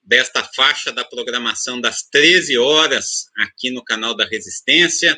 desta faixa da programação das 13 horas aqui no canal da Resistência.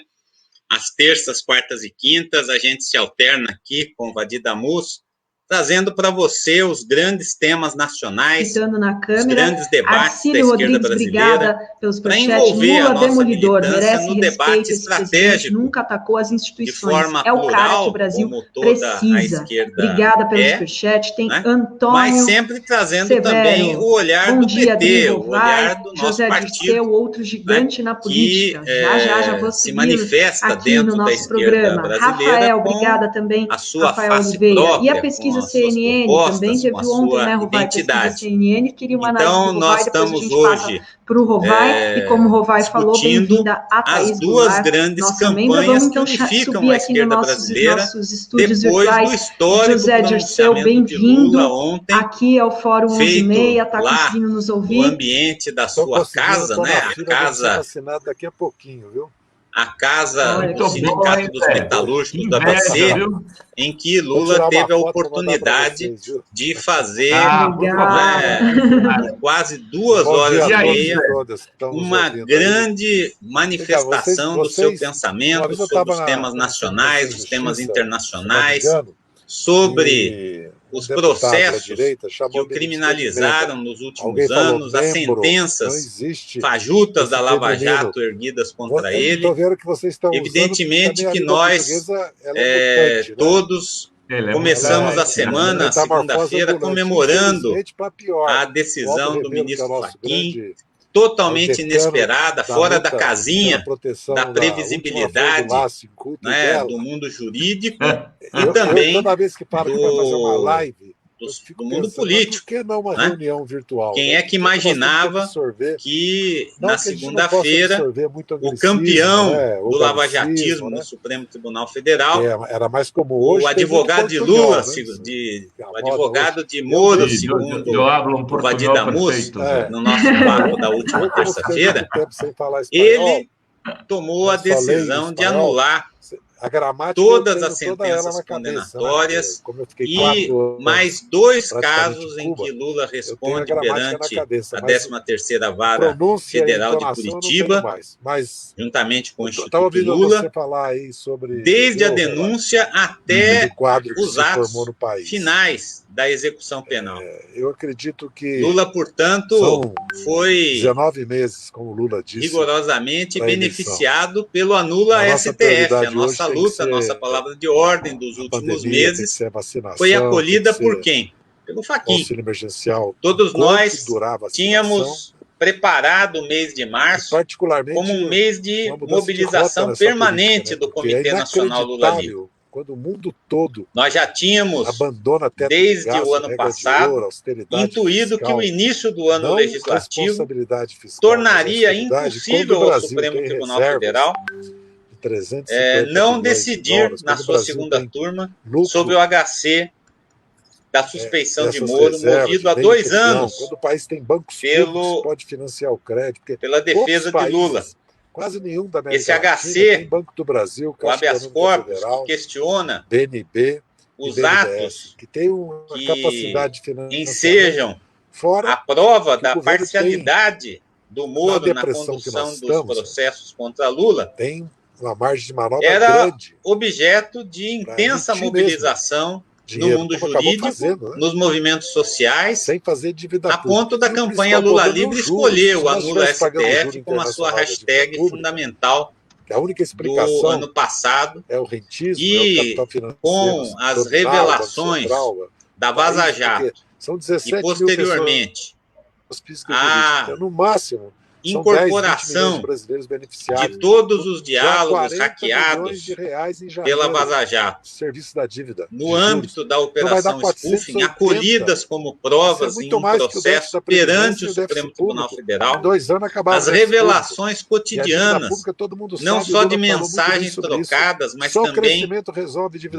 Às terças, quartas e quintas, a gente se alterna aqui com o Vadir Damus, trazendo para você os grandes temas nacionais, os grandes debates da esquerda brasileira, para envolver a nossa militância no debate estratégico, nunca atacou as instituições, de forma é o plural, cara que o Brasil como toda precisa. a esquerda Obrigada pelo superchat. Tem né? Antônio Mas sempre trazendo Severo. também o olhar Bom do dia, PT, Adriano, o olhar do nosso José partido, Dirceu, outro gigante, né, na política. Que já vou se seguir manifesta aqui dentro no da nosso esquerda programa. brasileira, Rafael, com obrigada também, a sua Rafael face Oliveira. própria, E a pesquisa com as suas CNN propostas, também, que com a viu ontem, sua né, Rovai, a pesquisa identidade. CNN, queria uma análise Então, do nós Rovai, depois a estamos gente hoje passa para o Rovai, e como o Rovai falou, discutindo bem-vinda a Thaís as duas Goulart, grandes nossa membra. campanhas Vamos que então unificam subir a aqui no esquerda brasileira nossos estúdios depois do virtuais. histórico José Dirceu, pronunciamento de Lula bem-vindo. ontem, Aqui é o Fórum feito 11:30, está lá conseguindo nos no ouvir? ambiente da sua casa, né? A casa vacinado daqui a pouquinho, viu? A casa Olha, do Sindicato dos Metalúrgicos do ABC, em que Lula teve a oportunidade de fazer por quase 2 horas e meia uma grande manifestação do seu pensamento sobre os temas nacionais, os temas internacionais, sobre os processos que o criminalizaram nos últimos anos, as sentenças fajutas da Lava Jato erguidas contra ele. Evidentemente que nós todos começamos a semana, segunda-feira, comemorando a decisão do ministro Fachin, totalmente inesperada, fora da casinha da previsibilidade, né, do mundo jurídico e também do mundo político. Por que não uma reunião virtual? Quem é que imaginava que na segunda-feira o campeão do lavajatismo no Supremo Tribunal Federal, era mais como hoje, o advogado de Lula, o advogado de Moro, segundo o Vadir Damus, no nosso papo da última terça-feira, ele tomou a decisão de anular todas as sentenças condenatórias e mais 2 casos em que Lula responde perante a 13ª Vara Federal de Curitiba, juntamente com o Instituto Lula, desde a denúncia até os atos finais da execução penal. Eu acredito que Lula, portanto, foi 19 meses, como Lula disse, rigorosamente beneficiado pelo Anula STF. A nossa luta, a nossa palavra de ordem dos últimos meses foi acolhida por quem? Pelo Fachin. Todos nós tínhamos preparado o mês de março como um mês de mobilização permanente do Comitê Nacional Lula Livre. Quando o mundo todo nós já tínhamos, desde o ano passado, intuído que o início do ano legislativo tornaria impossível ao Supremo Tribunal Federal não decidir na sua segunda turma sobre o HC da suspeição de Moro, movido há 2 anos quando o país tem bancos públicos, pode financiar o crédito, pela defesa de Lula. Quase nenhum da América esse HC, tem Banco do Brasil, o habeas corpus, que questiona BNB, os atos que tem uma capacidade de financiamento, ensejam a prova da parcialidade do Moro na condução dos processos contra Lula, tem uma margem de manobra era grande, objeto de intensa mobilização no mundo jurídico, nos movimentos sociais, sem fazer dívida a ponto da campanha Lula Livre escolher o Anula STF como a sua hashtag fundamental a única explicação do ano passado, é o rentismo, e com as revelações da Vaza Jato e posteriormente no máximo incorporação de todos os diálogos hackeados pela Vaza Jato no âmbito da operação spoofing, acolhidas como provas em um processo perante o Supremo Tribunal Federal, as revelações cotidianas, não só de mensagens trocadas, mas também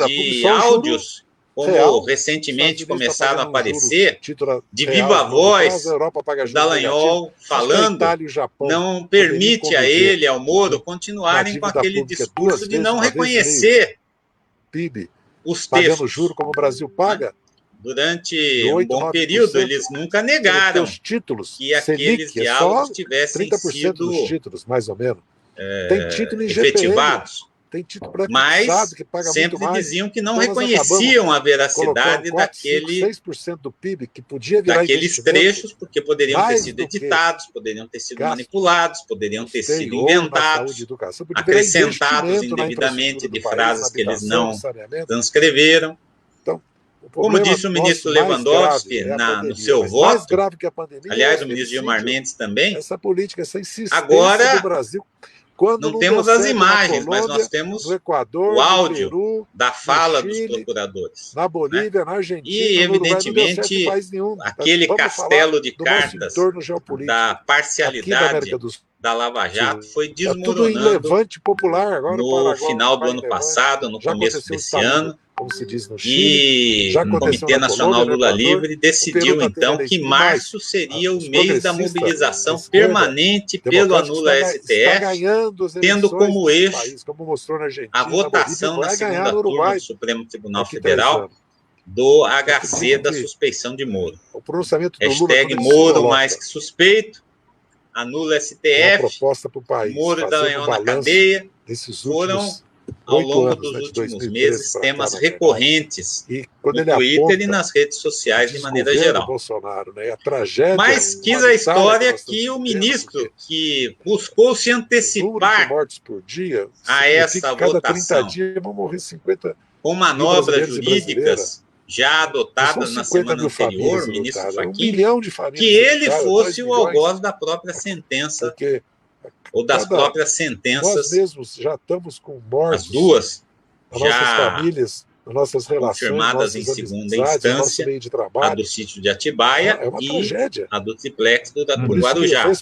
de áudios, como recentemente começaram a aparecer, de viva voz, Dallagnol falando, não permite a ele, ao Moro, continuarem com aquele discurso de não reconhecer os textos. Juro como o Brasil paga, durante um bom período, eles nunca negaram títulos, que aqueles diálogos tivessem 30% sido dos títulos, mais ou menos. Tem título em efetivados. Tem título para mas que paga sempre muito mais. diziam que não reconheciam a veracidade 6% do PIB que podia virar daqueles trechos, porque poderiam ter sido editados, poderiam ter sido manipulados, poderiam ter sido inventados, acrescentados indevidamente de frases que eles não transcreveram. Então, como disse o ministro Lewandowski no seu voto, aliás, o ministro Gilmar Mendes também, essa política, essa insistência agora do Brasil. Não temos as imagens, mas nós temos Equador, o áudio Peru, da fala Chile, dos procuradores. Na Bolívia, na Argentina, e, evidentemente, aquele castelo de cartas da parcialidade da Lava Jato foi desmoronando popular, agora no final do ano passado, no começo desse ano. Como se diz no Chile, e o Comitê Nacional Lula Livre decidiu, então, que março seria o mês da mobilização permanente pelo Anula STF, tendo como eixo a votação na segunda turma do Supremo Tribunal Federal do HC da suspeição de Moro. Hashtag Moro mais que suspeito, Anula STF, Moro da Leão na cadeia, foram ao longo dos últimos meses, temas recorrentes no Twitter e nas redes sociais de maneira geral. Mas quis a história que o ministro, que buscou se antecipar a essa votação com manobras jurídicas já adotadas na semana anterior, o ministro Fachin, que ele fosse o algoz da própria sentença ou das próprias sentenças, nós mesmos já estamos com mortes, as duas, nas nossas famílias, nas nossas relações, confirmadas em segunda instância, a do sítio de Atibaia e a do triplex do Guarujá.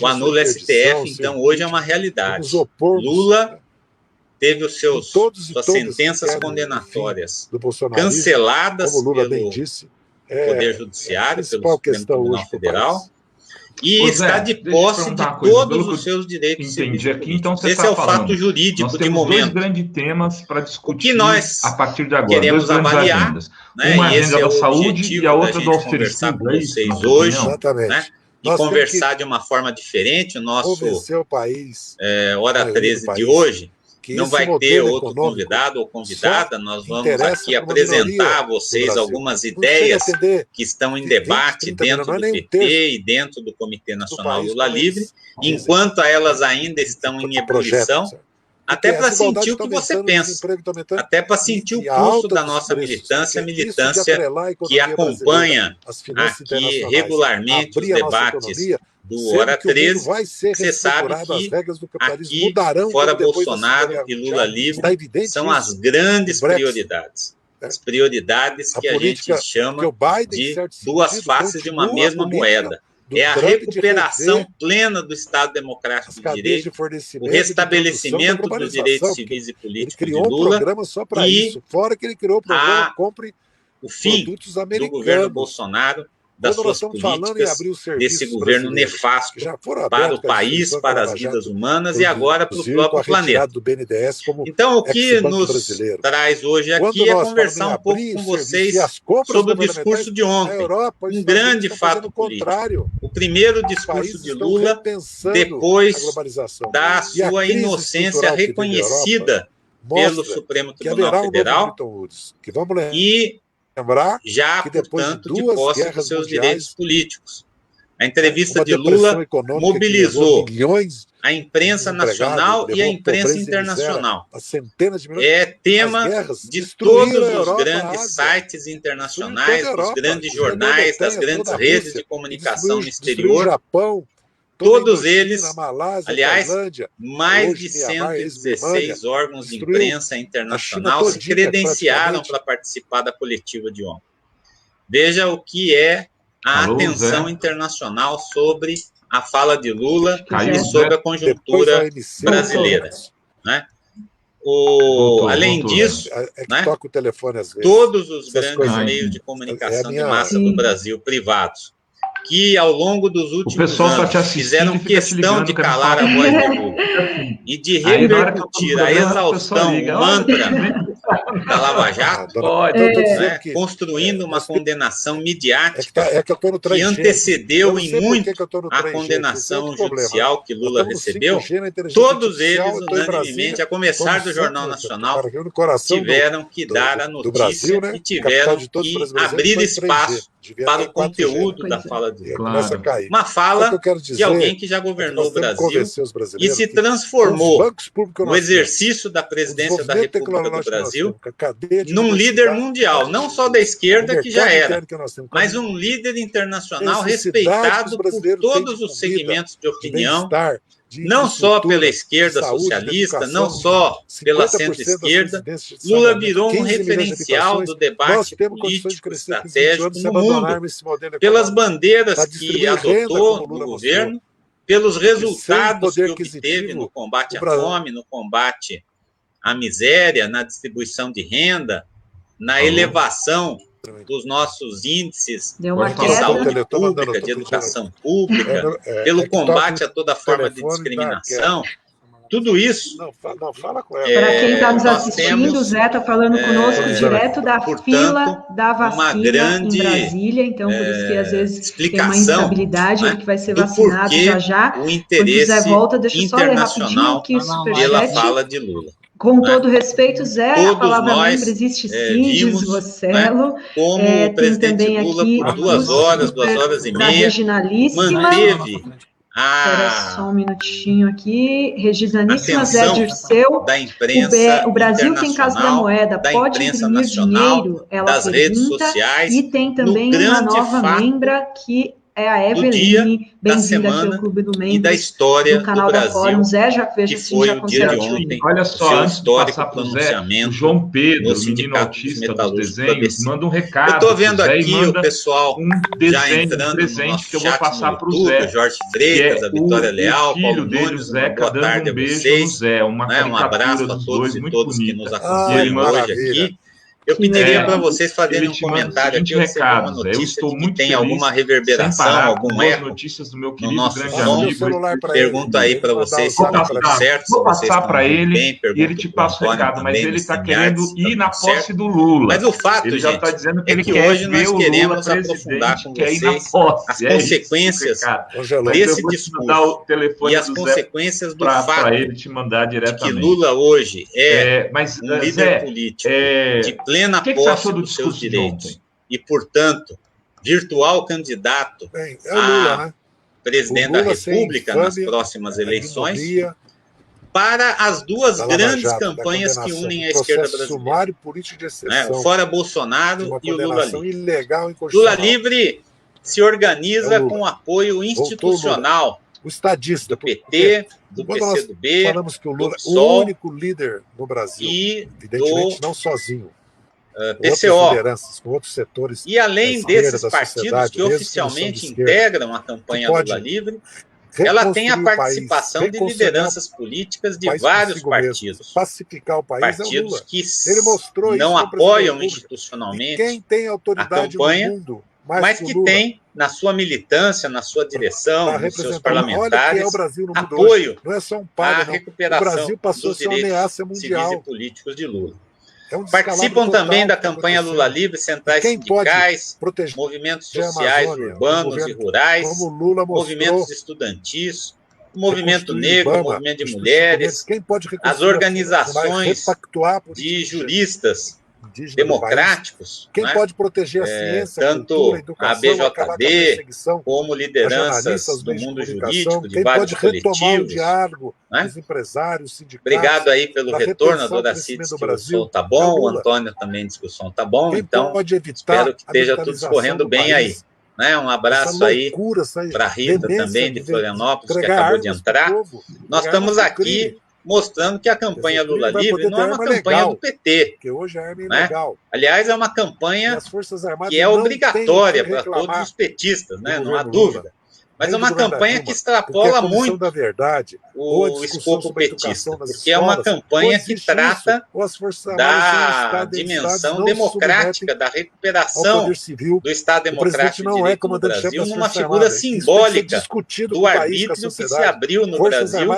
O Anula STF, então, hoje é uma realidade. Lula teve suas sentenças condenatórias canceladas pelo Poder Judiciário, pelo Supremo Tribunal Federal, e está de posse de todos os seus direitos civis. Esse é o fato jurídico de momento. Nós temos dois grandes temas para discutir nós a partir de agora. Queremos avaliar, né, uma e esse agenda é da o saúde objetivo e a outra da do gente conversar com vocês hoje, né, e conversar de uma forma diferente. O nosso Hora 13 de hoje não vai ter outro convidado ou convidada, nós vamos aqui apresentar a vocês algumas ideias que estão em debate dentro do PT e dentro do Comitê Nacional Lula Livre, enquanto elas ainda estão em ebulição, até para sentir o que você pensa, até para sentir o pulso da nossa militância, a militância que acompanha aqui regularmente os debates do Hora 13, você sabe que aqui, fora Bolsonaro e Lula Livre, são as grandes prioridades. As prioridades que a gente chama de duas faces de uma mesma moeda. É a recuperação plena do Estado Democrático de Direito, o restabelecimento dos direitos civis e políticos de Lula e o fim do governo Bolsonaro, das suas políticas, desse governo nefasto para o país, para as vidas humanas e agora para o próprio planeta. Então, o que nos traz hoje aqui é conversar um pouco com vocês sobre o discurso de ontem, um grande fato político. O primeiro discurso de Lula, depois da sua inocência reconhecida pelo Supremo Tribunal Federal e já, portanto, de posse dos seus direitos políticos. A entrevista de Lula mobilizou a imprensa nacional e a imprensa internacional. É tema de todos os grandes sites internacionais, dos grandes jornais, das grandes redes de comunicação no exterior. Todos eles, aliás, mais de 116 órgãos de imprensa internacional se credenciaram para participar da coletiva de ontem. Veja o que é a atenção internacional sobre a fala de Lula e sobre a conjuntura brasileira, né? Além disso, né, todos os grandes meios de comunicação de massa do Brasil, privados, que ao longo dos últimos anos fizeram questão de calar a voz de Lula e de repercutir a exaustão, o mantra da Lava Jato, Pode. né, construindo uma condenação midiática que antecedeu em muito a condenação judicial que Lula recebeu. Todos eles, unanimemente, a começar do Jornal Nacional, tiveram que dar a notícia e tiveram que abrir espaço para o conteúdo da fala de Lula. Uma fala de alguém que já governou o Brasil e se transformou no exercício da presidência da República do Brasil num líder mundial, não só da esquerda, que já era, mas um líder internacional respeitado por todos os segmentos de opinião, não só pela esquerda socialista, não só pela centro-esquerda. Lula virou um referencial do debate político estratégico no mundo, pelas bandeiras que adotou no governo, pelos resultados que obteve no combate à fome, no combate à miséria, na distribuição de renda, na elevação dos nossos índices de saúde pública, de educação pública, pelo combate a toda forma de discriminação. Tudo isso. Para quem está nos assistindo, o Zé está falando conosco direto da fila da vacina em Brasília, então por isso que às vezes tem uma instabilidade, ele que vai ser vacinado já. O interesse Quando o Zé volta, deixa eu só ler rapidinho aqui o superchat. Pela fala de Lula. Com todo respeito, Zé, a palavra membro existe sim, diz Rossello. Como o presidente também Lula, aqui, por 2 horas e meia, manteve Espera só um minutinho aqui. Registraníssima Zé Dirceu. Da imprensa o Brasil tem Casa da Moeda, pode imprimir dinheiro? Ela das redes sociais. E tem também uma nova membra que é a Eveline, bem-vinda aqui ao Clube do Membro, e da história do canal do Brasil, da Fórum. Zé, já vejo que foi o dia de ontem. Olha só, antes de passar para o Zé, o João Pedro, o menino autista dos desenhos, manda um recado. Eu estou vendo aqui o pessoal já entrando presente que eu vou passar para o Zé. Jorge Freitas, a Vitória Leal, o filho dele, o Zeca, dando um beijo no Zé. Um abraço a todos e todas que nos acompanham hoje aqui. Eu pediria para vocês fazerem um comentário aqui, uma notícia que tem alguma reverberação, algum eco no nosso som. Pergunto aí para vocês se está tudo certo. Vou passar para ele e ele te passa o recado, mas ele está querendo ir na posse do Lula. Mas o fato, ele já está dizendo que é ele que quer hoje nós queremos aprofundar com vocês as consequências desse discurso e as consequências do fato de que Lula hoje é um líder político de plena posse dos seus direitos e, portanto, virtual candidato a presidente da República nas próximas eleições, para as duas grandes campanhas que unem a esquerda brasileira, fora Bolsonaro e o Lula Livre. Lula Livre se organiza com apoio institucional o estadista, do PT, do PCdoB, falamos que o Lula é o único líder no Brasil, e evidentemente não sozinho, PCO, com outros setores, e além desses partidos que oficialmente integram a campanha Lula Livre, ela tem a participação de lideranças políticas de vários partidos. Pacificar o país partidos que não apoiam institucionalmente quem tem autoridade a campanha, no mundo, mas que tem na sua militância, na sua direção, nos seus parlamentares, apoio à recuperação dos direitos civis e políticos de Lula. Participam também da campanha Lula Livre centrais sindicais, movimentos sociais urbanos e rurais, movimentos estudantis, movimento negro, movimento de mulheres, as organizações de juristas democráticos, quem pode proteger a ciência, tanto a cultura, a educação, a BJD, como lideranças do mundo jurídico, de vários coletivos. Os empresários, sindicatos. Obrigado aí pelo retorno, a Doracide diz que o som está bom, o Antônio também diz que o som está bom, então espero que esteja tudo escorrendo bem aí. Um abraço aí para a Rita também, de Florianópolis, que acabou de entrar. Nós estamos aqui mostrando que a campanha Lula Livre não é uma campanha do PT. Que hoje a arma é ilegal. Aliás, é uma campanha que é obrigatória para todos os petistas, não há dúvida. Mas é uma campanha que extrapola muito da verdade, o escopo petista, porque é uma campanha que trata da dimensão democrática, da recuperação do Estado democrático de direito no Brasil, numa figura simbólica do arbítrio que se abriu no Brasil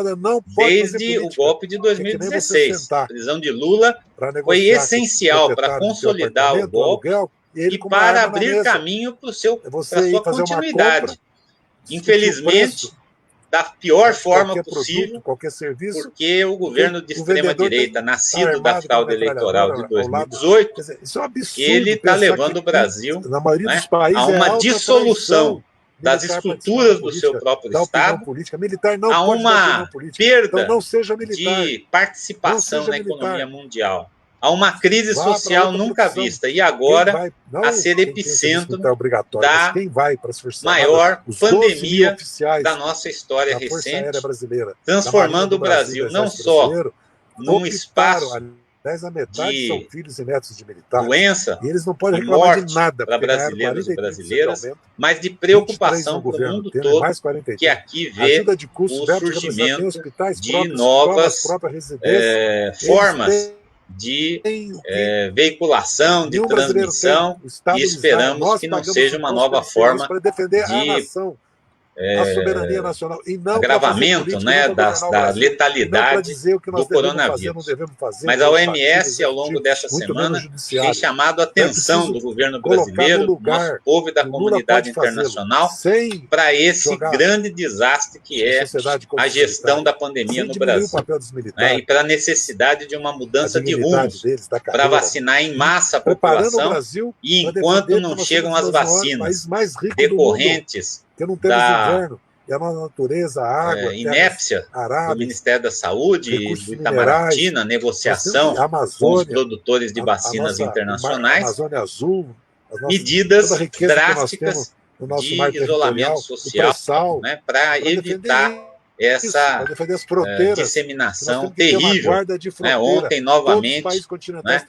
desde o golpe de 2016. A prisão de Lula foi essencial para consolidar o golpe e para abrir caminho para sua continuidade. Infelizmente, da pior forma possível, porque o governo de extrema-direita, nascido da fraude eleitoral de 2018, ele está levando o Brasil, né, a uma dissolução das estruturas do seu próprio Estado, a uma perda de participação na economia mundial, a uma crise social nunca vista e agora a ser epicentro da maior pandemia da nossa história recente, transformando o Brasil não só num espaço de doença e morte para brasileiros e brasileiras, mas de preocupação para o mundo todo, que aqui vê o surgimento de novas formas de veiculação, de transmissão, e esperamos que não seja uma nova forma de agravamento, né, da letalidade do coronavírus. Mas a OMS, ao longo dessa semana, tem chamado a atenção do governo brasileiro, do nosso povo e da comunidade internacional para esse grande desastre que é a gestão da pandemia no Brasil, né, e para a necessidade de uma mudança de rumo para vacinar em massa a população, e enquanto não chegam as vacinas decorrentes da natureza, água, inépcia do Ministério da Saúde e do Itamaraty na negociação com os produtores de vacinas internacionais, medidas drásticas de isolamento social, né, para evitar essa disseminação terrível. Né? Ontem, novamente, né,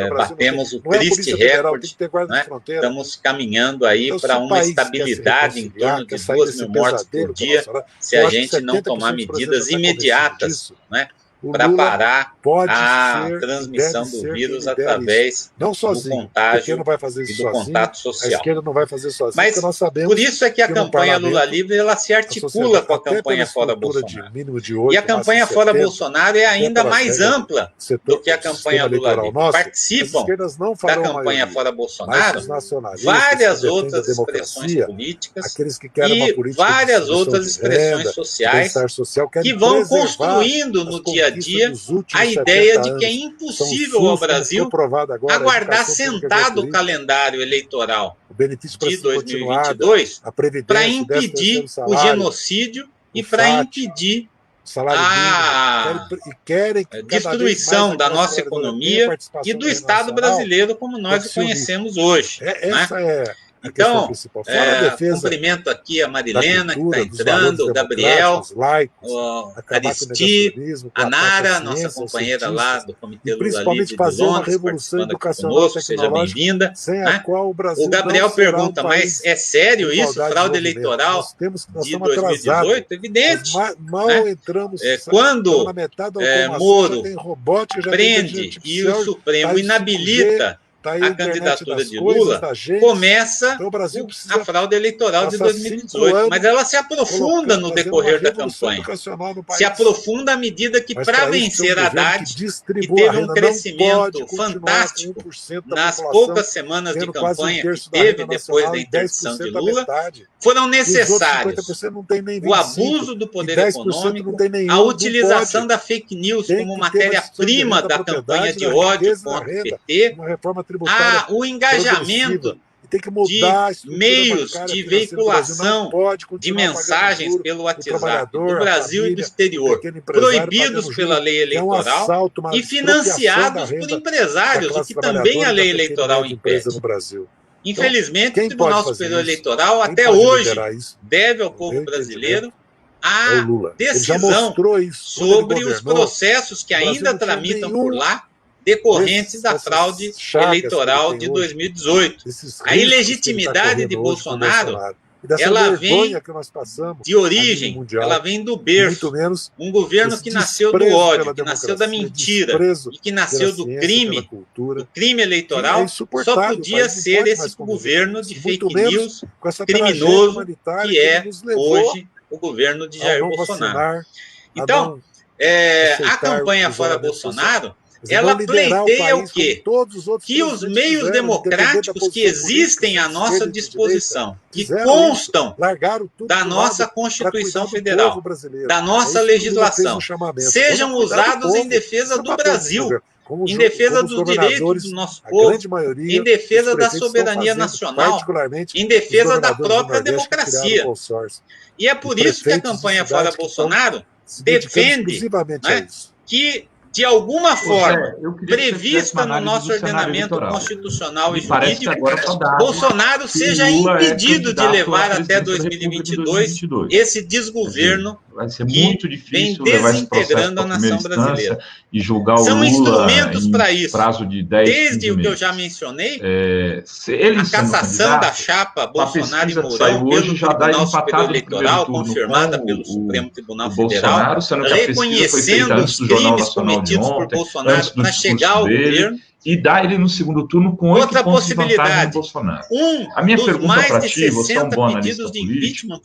batemos o triste recorde. Né? Estamos caminhando aí para uma estabilidade em torno de 2.000 mortes por dia, se a gente não tomar medidas imediatas, né, para parar a transmissão do vírus através do contágio e do contato social. Mas por isso é que a campanha Lula Livre ela se articula com a campanha Fora Bolsonaro. E a campanha Fora Bolsonaro é ainda mais ampla do que a campanha Lula Livre. Participam da campanha Fora Bolsonaro várias outras expressões políticas e várias outras expressões sociais que vão construindo no dia a dia a ideia de que é impossível ao Brasil aguardar sentado o calendário eleitoral de 2022 para impedir o genocídio e para impedir a destruição da nossa economia e do Estado brasileiro como nós o conhecemos hoje. Né? Então, cumprimento aqui a Marilena, que está entrando, o Gabriel, o Aristi, a Nara, nossa companheira lá do Comitê Lula Livre de Londres, participando aqui conosco, seja bem-vinda. Né? O Gabriel pergunta, mas é sério isso, fraude eleitoral de 2018? Evidente. Né? Quando Moro prende e o Supremo inabilita a candidatura de Lula, começa a fraude eleitoral de 2018, mas ela se aprofunda no decorrer da campanha. Se aprofunda à medida que, para vencer Haddad, que teve um crescimento fantástico nas poucas semanas de campanha que teve depois da interdição de Lula, foram necessários o abuso do poder econômico, a utilização da fake news como matéria-prima da campanha de ódio contra o PT, o engajamento de meios de veiculação de mensagens pelo WhatsApp do Brasil e do exterior, proibidos pela lei eleitoral e financiados por empresários, o que também a lei eleitoral impede. Infelizmente, o Tribunal Superior Eleitoral até hoje deve ao povo brasileiro a decisão sobre os processos que ainda tramitam por lá, decorrentes da fraude eleitoral de 2018. A ilegitimidade de Bolsonaro ela vem de origem, ela vem do berço. Um governo que nasceu do ódio, que nasceu da mentira e que nasceu do crime eleitoral, só podia ser esse governo de fake news criminoso que é hoje o governo de Jair Bolsonaro. Então, a campanha Fora Bolsonaro, ela pleiteia o quê? Que os meios democráticos que existem à nossa disposição, que constam da nossa Constituição Federal, da nossa legislação, sejam usados em defesa do Brasil, em defesa dos direitos do nosso povo, em defesa da soberania nacional, em defesa da própria democracia. E é por isso que a campanha Fora Bolsonaro defende, né, que, de alguma forma, prevista no nosso ordenamento constitucional e jurídico, Bolsonaro seja impedido de levar até 2022 esse desgoverno que vem desintegrando a nação brasileira. E julgar o São Lula instrumentos para isso, prazo de 10, desde o que eu já mencionei, a cassação da chapa Bolsonaro e Mourão pelo Tribunal Superior Eleitoral, confirmada pelo Supremo Tribunal Federal, reconhecendo os crimes cometidos por Bolsonaro para chegar ao governo. E dá ele no segundo turno com 8 pontos de vantagem no Bolsonaro. A minha pergunta para ti, você é um bom analista político,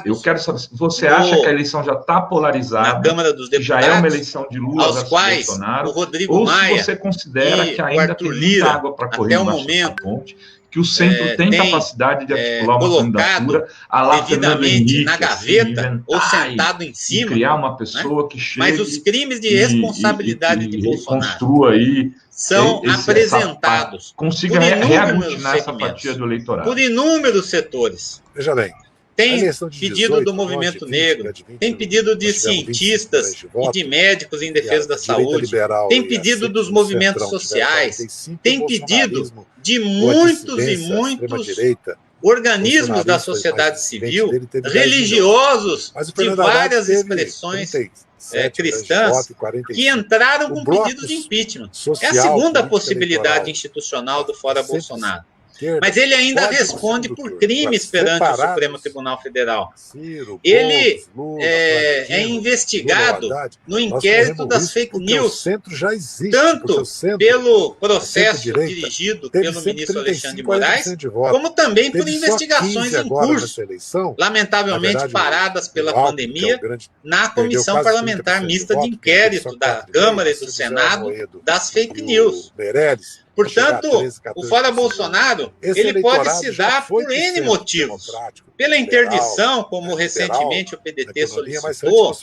eu quero saber, você acha que a eleição já está polarizada, na Câmara dos Deputados, já é uma eleição de Lula versus Bolsonaro, o Rodrigo ou Maia se você considera que ainda tem muita água para correr embaixo dessa ponte, que o centro tem capacidade de articular uma candidatura devidamente na gaveta ou sentado em cima, criar uma pessoa que chegue, mas os crimes de responsabilidade de Bolsonaro construa aí, são apresentados, consiga reaglutinar essa fatia do eleitorado, por inúmeros setores. Veja bem, tem pedido do movimento negro, tem pedido de cientistas e de médicos em defesa da saúde, tem pedido dos movimentos sociais, tem pedido de muitos e muitos organismos da sociedade civil, religiosos de várias expressões cristãs, que entraram com pedido de impeachment. É a segunda possibilidade institucional do Fora Bolsonaro. Mas ele ainda responde por crimes perante o Supremo Tribunal Federal. Ele é investigado no inquérito das fake news, tanto pelo processo dirigido pelo ministro Alexandre de Moraes, como também por investigações em curso, lamentavelmente paradas pela pandemia, na Comissão Parlamentar Mista de Inquérito da Câmara e do Senado das fake news. Portanto, o Fora Bolsonaro, ele pode se dar por N motivos. Pela interdição, como recentemente o PDT solicitou,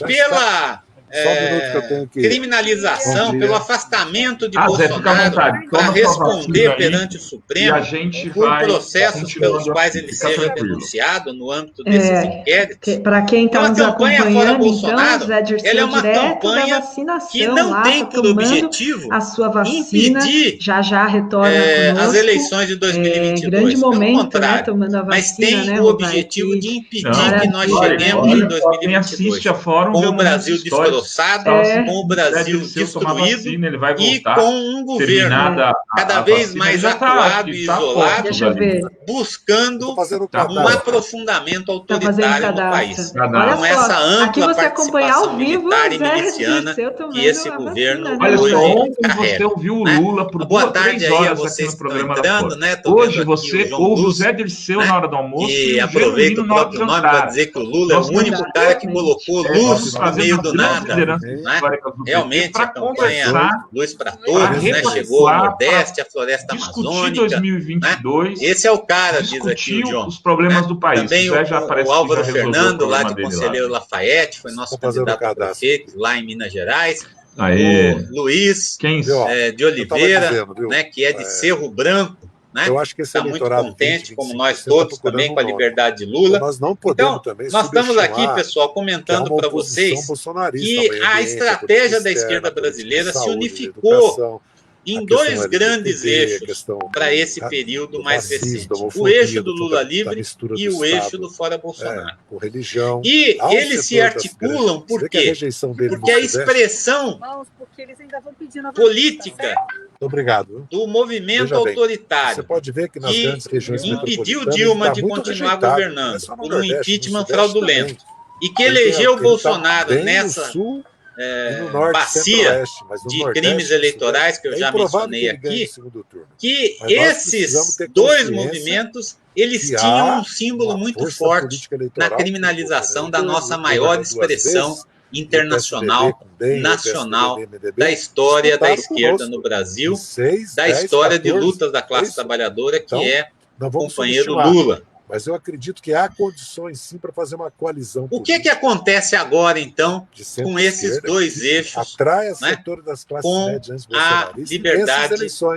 pela criminalização, pelo afastamento de Bolsonaro para responder perante o Supremo por processos pelos quais ele seja denunciado no âmbito desses inquéritos. Para quem está nos acompanhando, então, Zé Dirceu, ela é uma campanha que não tem por objetivo a sua vacina, impedir já retorna conosco, as eleições de 2022. Grande momento, né, tomando a vacina, mas tem o objetivo de impedir que nós cheguemos em 2022 com o Brasil destroçado, com o Brasil destruído e com um governo cada vez mais acuado e isolado, buscando um aprofundamento autoritário no país. Com essa ampla participação militar e miliciana que esse governo hoje carrega. Você ouviu o Lula por 2 a 3 horas aqui no programa da Hoje você ouve o Zé Dirceu na hora do almoço e aproveita o próprio nome para dizer que o Lula é o único cara que colocou luz no meio do nada. Realmente a campanha Luz para Todos, né? Chegou ao Nordeste, a Floresta Amazônica. 2022, né? Esse é o cara, diz aqui o John. Os problemas do país. Também o Álvaro Fernando, lá de Conselheiro Lafayette, foi nosso candidato a prefeito lá em Minas Gerais. O Luiz de Oliveira, né, que é de Cerro Branco. Né? Eu acho que esse está muito contente, como nós todos, também com a liberdade de Lula. Nós não podemos nós estamos aqui, pessoal, comentando para vocês que a estratégia da esquerda brasileira se unificou em 2 grandes eixos para esse período mais recente. O eixo do Lula livre e o eixo do Fora Bolsonaro. E eles se articulam por quê? Porque a expressão política Obrigado. Do movimento autoritário. Você pode ver que nas grandes regiões impediu Dilma de continuar governando por um impeachment fraudulento. E que elegeu Bolsonaro nessa bacia de crimes eleitorais que eu já mencionei aqui, que esses dois movimentos, eles tinham um símbolo muito forte na criminalização da nossa maior expressão internacional, nacional, da história da esquerda no Brasil, da história de lutas da classe trabalhadora, que é o companheiro Lula. Mas eu acredito que há condições, sim, para fazer uma coalizão. O que acontece agora, então, com esses dois eixos, atrai setores das classes médias com a liberdade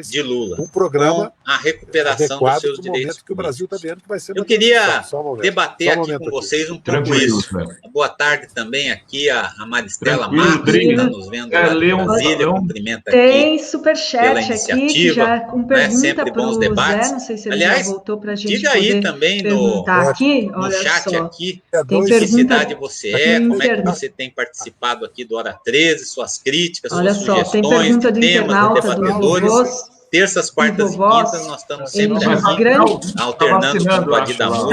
de Lula, um programa com a recuperação dos seus direitos que o Brasil está vendo que vai ser. Eu queria debater aqui com vocês um pouco isso. Boa tarde também aqui a Maristela Marques, que está nos vendo lá de Brasília, cumprimenta aqui. Tem superchat aqui, já com pergunta para o Zé, não sei se ele já voltou para a gente diga aí também no chat só. Aqui, que cidade você é, como é que você tem participado aqui do Hora 13, suas críticas, suas sugestões, tem pergunta do temas, debatedores. Terças, quartas e quintas, nós estamos sempre aqui, alternando com a Didamus,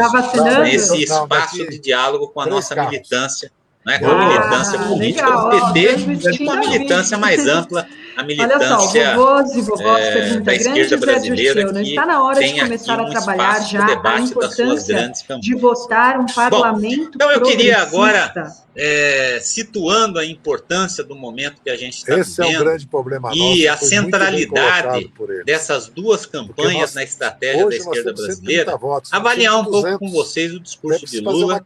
nesse espaço de diálogo com a nossa militância, né, com a militância política do PT e com a militância mais ampla, a militância da esquerda brasileira, não está na hora de começar a trabalhar já a importância de votar um parlamento então eu queria agora, situando a importância do momento que a gente está vivendo, é um grande problema e a centralidade dessas duas campanhas na estratégia da esquerda brasileira, avaliar um pouco com vocês o discurso de Lula,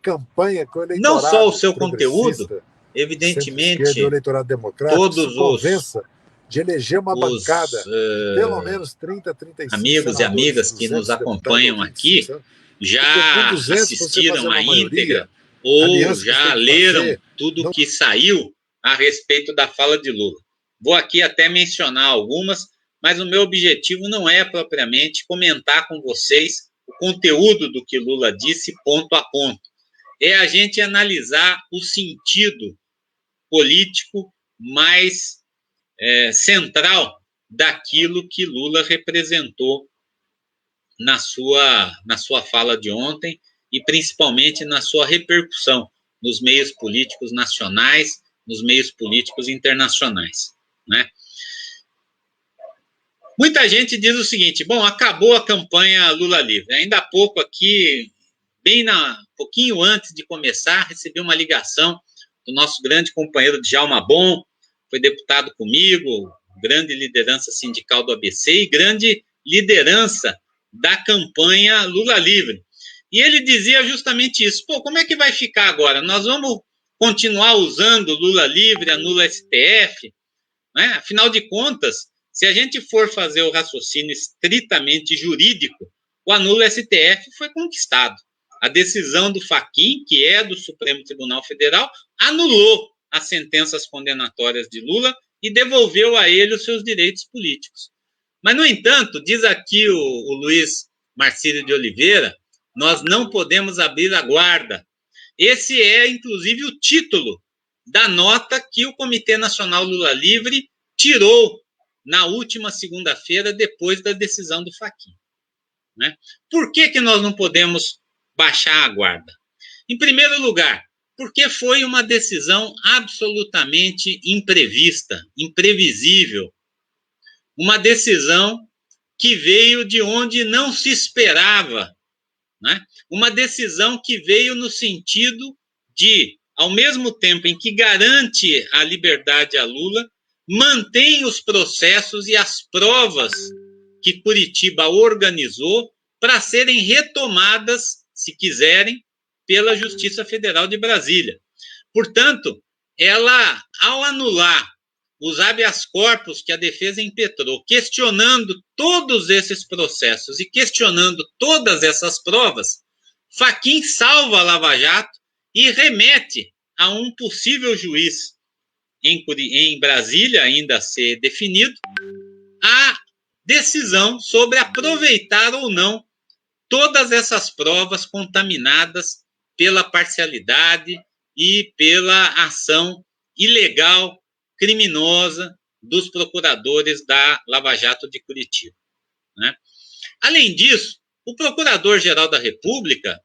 não só o seu conteúdo, evidentemente, todos os de eleger uma bancada, pelo menos 30, 35 amigos e amigas que nos acompanham aqui já assistiram a íntegra ou já leram tudo que saiu a respeito da fala de Lula. Vou aqui até mencionar algumas, mas o meu objetivo não é propriamente comentar com vocês o conteúdo do que Lula disse ponto a ponto. É a gente analisar o sentido político mais central daquilo que Lula representou na sua fala de ontem e principalmente na sua repercussão nos meios políticos nacionais, nos meios políticos internacionais, né? Muita gente diz o seguinte: bom, acabou a campanha Lula Livre. Ainda há pouco aqui, pouquinho antes de começar, recebi uma ligação do nosso grande companheiro Djalma Bom, foi deputado comigo, grande liderança sindical do ABC e grande liderança da campanha Lula Livre. E ele dizia justamente isso: pô, como é que vai ficar agora? Nós vamos continuar usando Lula Livre, anula STF? Né? Afinal de contas, se a gente for fazer o raciocínio estritamente jurídico, o anula STF foi conquistado. A decisão do Fachin, que é do Supremo Tribunal Federal, anulou as sentenças condenatórias de Lula e devolveu a ele os seus direitos políticos. Mas, no entanto, diz aqui o Luiz Marcílio de Oliveira, nós não podemos abrir a guarda. Esse é, inclusive, o título da nota que o Comitê Nacional Lula Livre tirou na última segunda-feira, depois da decisão do Fachin. Né? Por que nós não podemos baixar a guarda? Em primeiro lugar, porque foi uma decisão absolutamente imprevista, imprevisível. Uma decisão que veio de onde não se esperava, né? Uma decisão que veio no sentido de, ao mesmo tempo em que garante a liberdade a Lula, mantém os processos e as provas que Curitiba organizou para serem retomadas, se quiserem, pela Justiça Federal de Brasília. Portanto, ela, ao anular os habeas corpus que a defesa impetrou, questionando todos esses processos e questionando todas essas provas, Fachin salva a Lava Jato e remete a um possível juiz em Brasília, ainda a ser definido, a decisão sobre aproveitar ou não todas essas provas contaminadas pela parcialidade e pela ação ilegal, criminosa dos procuradores da Lava Jato de Curitiba, né? Além disso, o Procurador-Geral da República,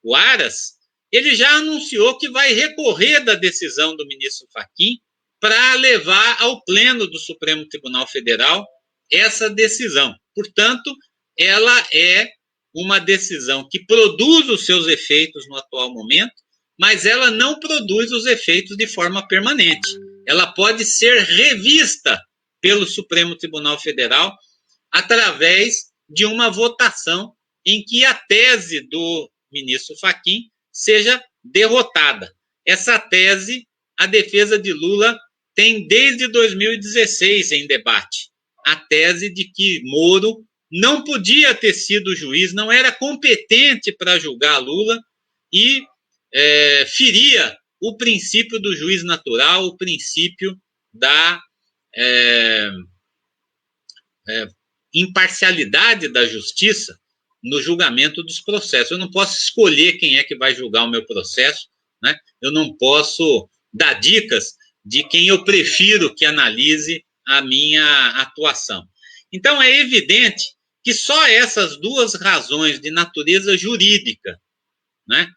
o Aras, ele já anunciou que vai recorrer da decisão do ministro Fachin para levar ao Pleno do Supremo Tribunal Federal essa decisão. Portanto, ela é uma decisão que produz os seus efeitos no atual momento, mas ela não produz os efeitos de forma permanente. Ela pode ser revista pelo Supremo Tribunal Federal através de uma votação em que a tese do ministro Fachin seja derrotada. Essa tese, a defesa de Lula tem desde 2016 em debate. A tese de que Moro não podia ter sido juiz, não era competente para julgar Lula e feria o princípio do juiz natural, o princípio da imparcialidade da justiça no julgamento dos processos. Eu não posso escolher quem é que vai julgar o meu processo, né? Eu não posso dar dicas de quem eu prefiro que analise a minha atuação. Então, é evidente que só essas duas razões de natureza jurídica, né,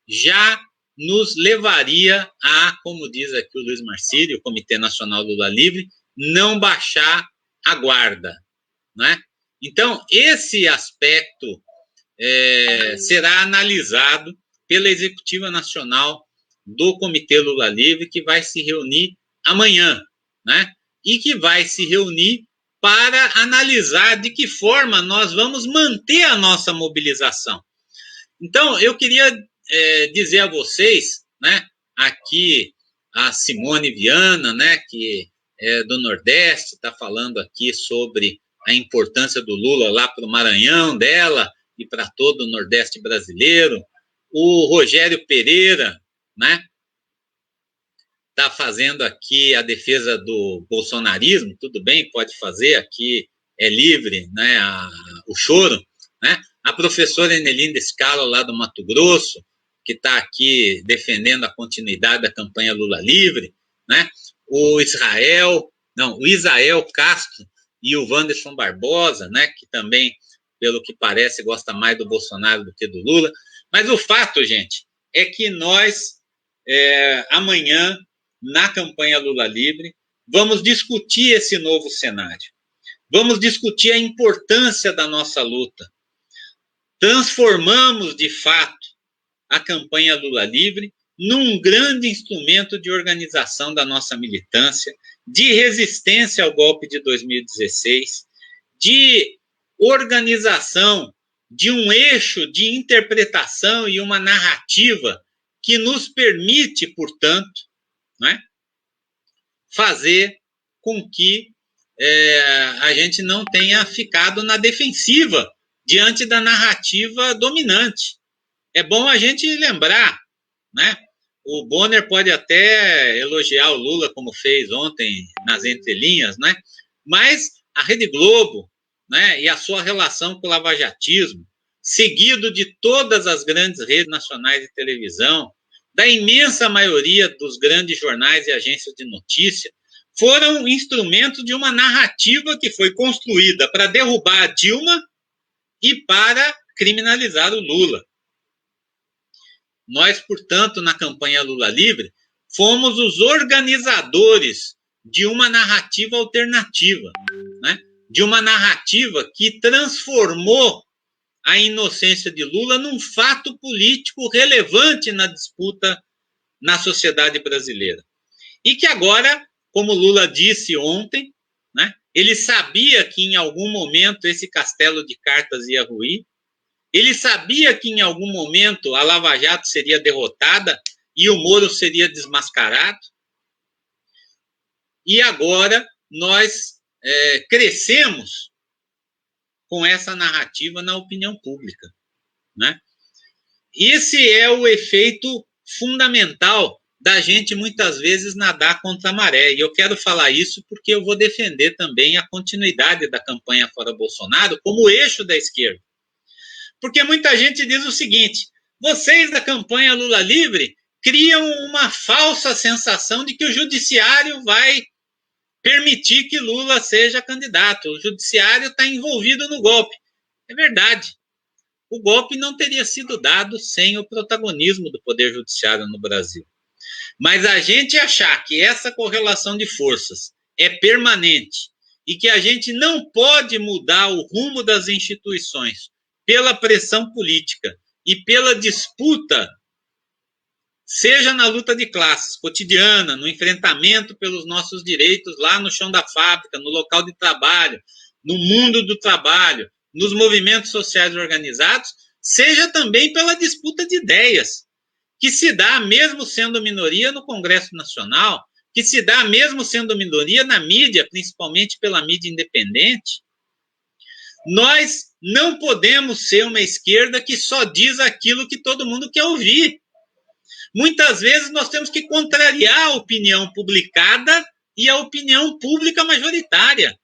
já nos levaria a, como diz aqui o Luiz Marcílio, o Comitê Nacional Lula Livre, não baixar a guarda, né? Então, esse aspecto será analisado pela Executiva Nacional do Comitê Lula Livre, que vai se reunir amanhã, né? E que vai se reunir para analisar de que forma nós vamos manter a nossa mobilização. Então, eu queria dizer a vocês, né, aqui a Simone Viana, né, que é do Nordeste, está falando aqui sobre a importância do Lula lá para o Maranhão dela e para todo o Nordeste brasileiro. O Rogério Pereira, né, está fazendo aqui a defesa do bolsonarismo, tudo bem, pode fazer, aqui é livre, né, o choro, né? A professora Enelinda Scala, lá do Mato Grosso, que está aqui defendendo a continuidade da campanha Lula Livre, né? O Israel Castro e o Wanderson Barbosa, né, que também, pelo que parece, gosta mais do Bolsonaro do que do Lula. Mas o fato, gente, é que nós, amanhã, na campanha Lula Livre, vamos discutir esse novo cenário. Vamos discutir a importância da nossa luta. Transformamos, de fato, a campanha Lula Livre num grande instrumento de organização da nossa militância, de resistência ao golpe de 2016, de organização de um eixo de interpretação e uma narrativa que nos permite, portanto, né, fazer com que a gente não tenha ficado na defensiva diante da narrativa dominante. É bom a gente lembrar, né? O Bonner pode até elogiar o Lula, como fez ontem nas entrelinhas, né? Mas a Rede Globo, né, e a sua relação com o lavajatismo, seguido de todas as grandes redes nacionais de televisão, da imensa maioria dos grandes jornais e agências de notícia, foram instrumentos de uma narrativa que foi construída para derrubar a Dilma e para criminalizar o Lula. Nós, portanto, na campanha Lula Livre, fomos os organizadores de uma narrativa alternativa, né? De uma narrativa que transformou a inocência de Lula num fato político relevante na disputa na sociedade brasileira. E que agora, como Lula disse ontem, né, ele sabia que em algum momento esse castelo de cartas ia ruir, ele sabia que em algum momento a Lava Jato seria derrotada e o Moro seria desmascarado. E agora nós crescemos com essa narrativa na opinião pública, né? Esse é o efeito fundamental da gente, muitas vezes, nadar contra a maré. E eu quero falar isso porque eu vou defender também a continuidade da campanha Fora Bolsonaro como eixo da esquerda. Porque muita gente diz o seguinte: vocês da campanha Lula Livre criam uma falsa sensação de que o judiciário vai permitir que Lula seja candidato. O judiciário está envolvido no golpe. É verdade. O golpe não teria sido dado sem o protagonismo do Poder Judiciário no Brasil. Mas a gente achar que essa correlação de forças é permanente e que a gente não pode mudar o rumo das instituições pela pressão política e pela disputa, seja na luta de classes cotidiana, no enfrentamento pelos nossos direitos lá no chão da fábrica, no local de trabalho, no mundo do trabalho, nos movimentos sociais organizados, seja também pela disputa de ideias, que se dá mesmo sendo minoria no Congresso Nacional, que se dá mesmo sendo minoria na mídia, principalmente pela mídia independente. Nós não podemos ser uma esquerda que só diz aquilo que todo mundo quer ouvir. Muitas vezes nós temos que contrariar a opinião publicada e a opinião pública majoritária,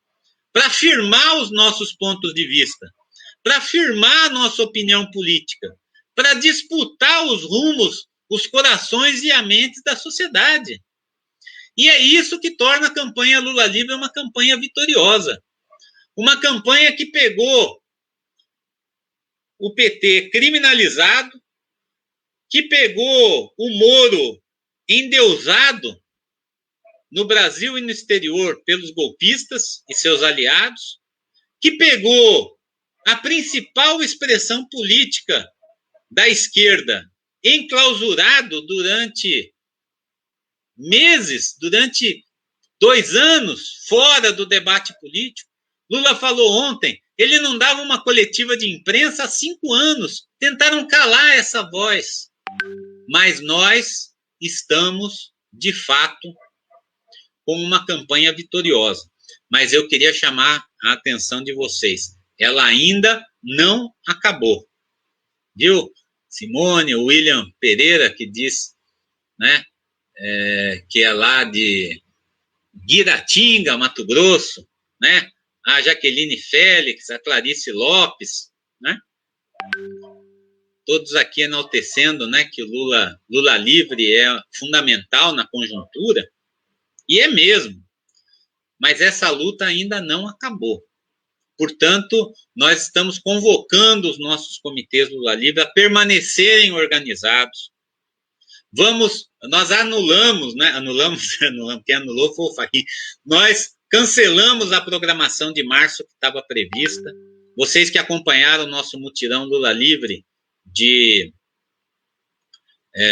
para afirmar os nossos pontos de vista, para afirmar a nossa opinião política, para disputar os rumos, os corações e a mente da sociedade. E é isso que torna a campanha Lula Livre uma campanha vitoriosa. Uma campanha que pegou o PT criminalizado, que pegou o Moro endeusado no Brasil e no exterior pelos golpistas e seus aliados, que pegou a principal expressão política da esquerda enclausurado durante meses, durante 2 anos, fora do debate político. Lula falou ontem, ele não dava uma coletiva de imprensa há 5 anos. Tentaram calar essa voz. Mas nós estamos, de fato, com uma campanha vitoriosa. Mas eu queria chamar a atenção de vocês. Ela ainda não acabou. Viu? Simone, o William Pereira, que diz, né, que é lá de Guiratinga, Mato Grosso, né? A Jaqueline Félix, a Clarice Lopes, né? Todos aqui enaltecendo, né, que o Lula Livre é fundamental na conjuntura, e é mesmo, mas essa luta ainda não acabou. Portanto, nós estamos convocando os nossos comitês Lula Livre a permanecerem organizados. Nós anulamos, né? Quem anulou foi o Fachin. Nós cancelamos a programação de março que estava prevista. Vocês que acompanharam o nosso mutirão Lula Livre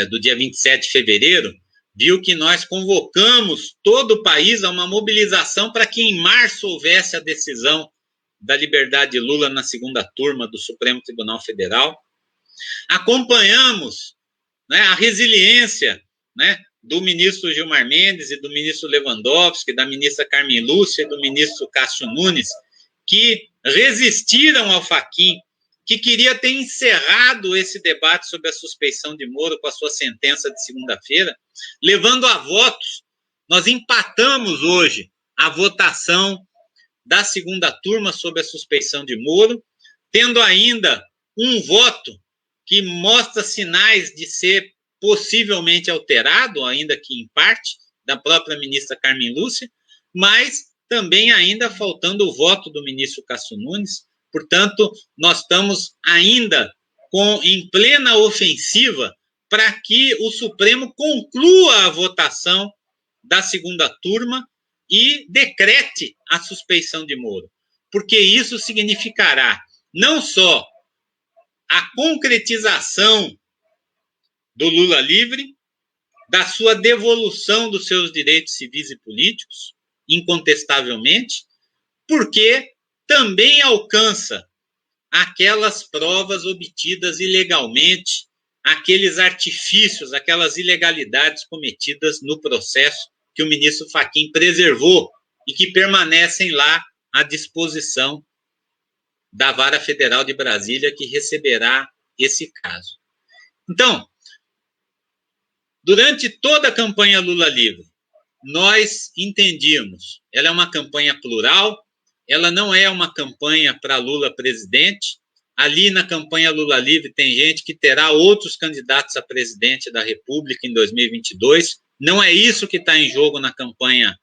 do dia 27 de fevereiro, viu que nós convocamos todo o país a uma mobilização para que em março houvesse a decisão da liberdade de Lula na segunda turma do Supremo Tribunal Federal. Acompanhamos, né, a resiliência, né, do ministro Gilmar Mendes e do ministro Lewandowski, da ministra Carmen Lúcia e do ministro Cássio Nunes, que resistiram ao Fachin, que queria ter encerrado esse debate sobre a suspeição de Moro com a sua sentença de segunda-feira, levando a votos. Nós empatamos hoje a votação da segunda turma sobre a suspeição de Moro, tendo ainda um voto que mostra sinais de ser possivelmente alterado, ainda que em parte, da própria ministra Carmen Lúcia, mas também ainda faltando o voto do ministro Cássio Nunes. Portanto, nós estamos ainda em plena ofensiva para que o Supremo conclua a votação da segunda turma e decrete a suspeição de Moro, porque isso significará não só a concretização do Lula Livre, da sua devolução dos seus direitos civis e políticos, incontestavelmente, porque também alcança aquelas provas obtidas ilegalmente, aqueles artifícios, aquelas ilegalidades cometidas no processo que o ministro Fachin preservou e que permanecem lá à disposição da Vara Federal de Brasília, que receberá esse caso. Então, durante toda a campanha Lula Livre, nós entendíamos, ela é uma campanha plural, ela não é uma campanha para Lula presidente. Ali na campanha Lula Livre tem gente que terá outros candidatos a presidente da República em 2022. Não é isso que está em jogo na campanha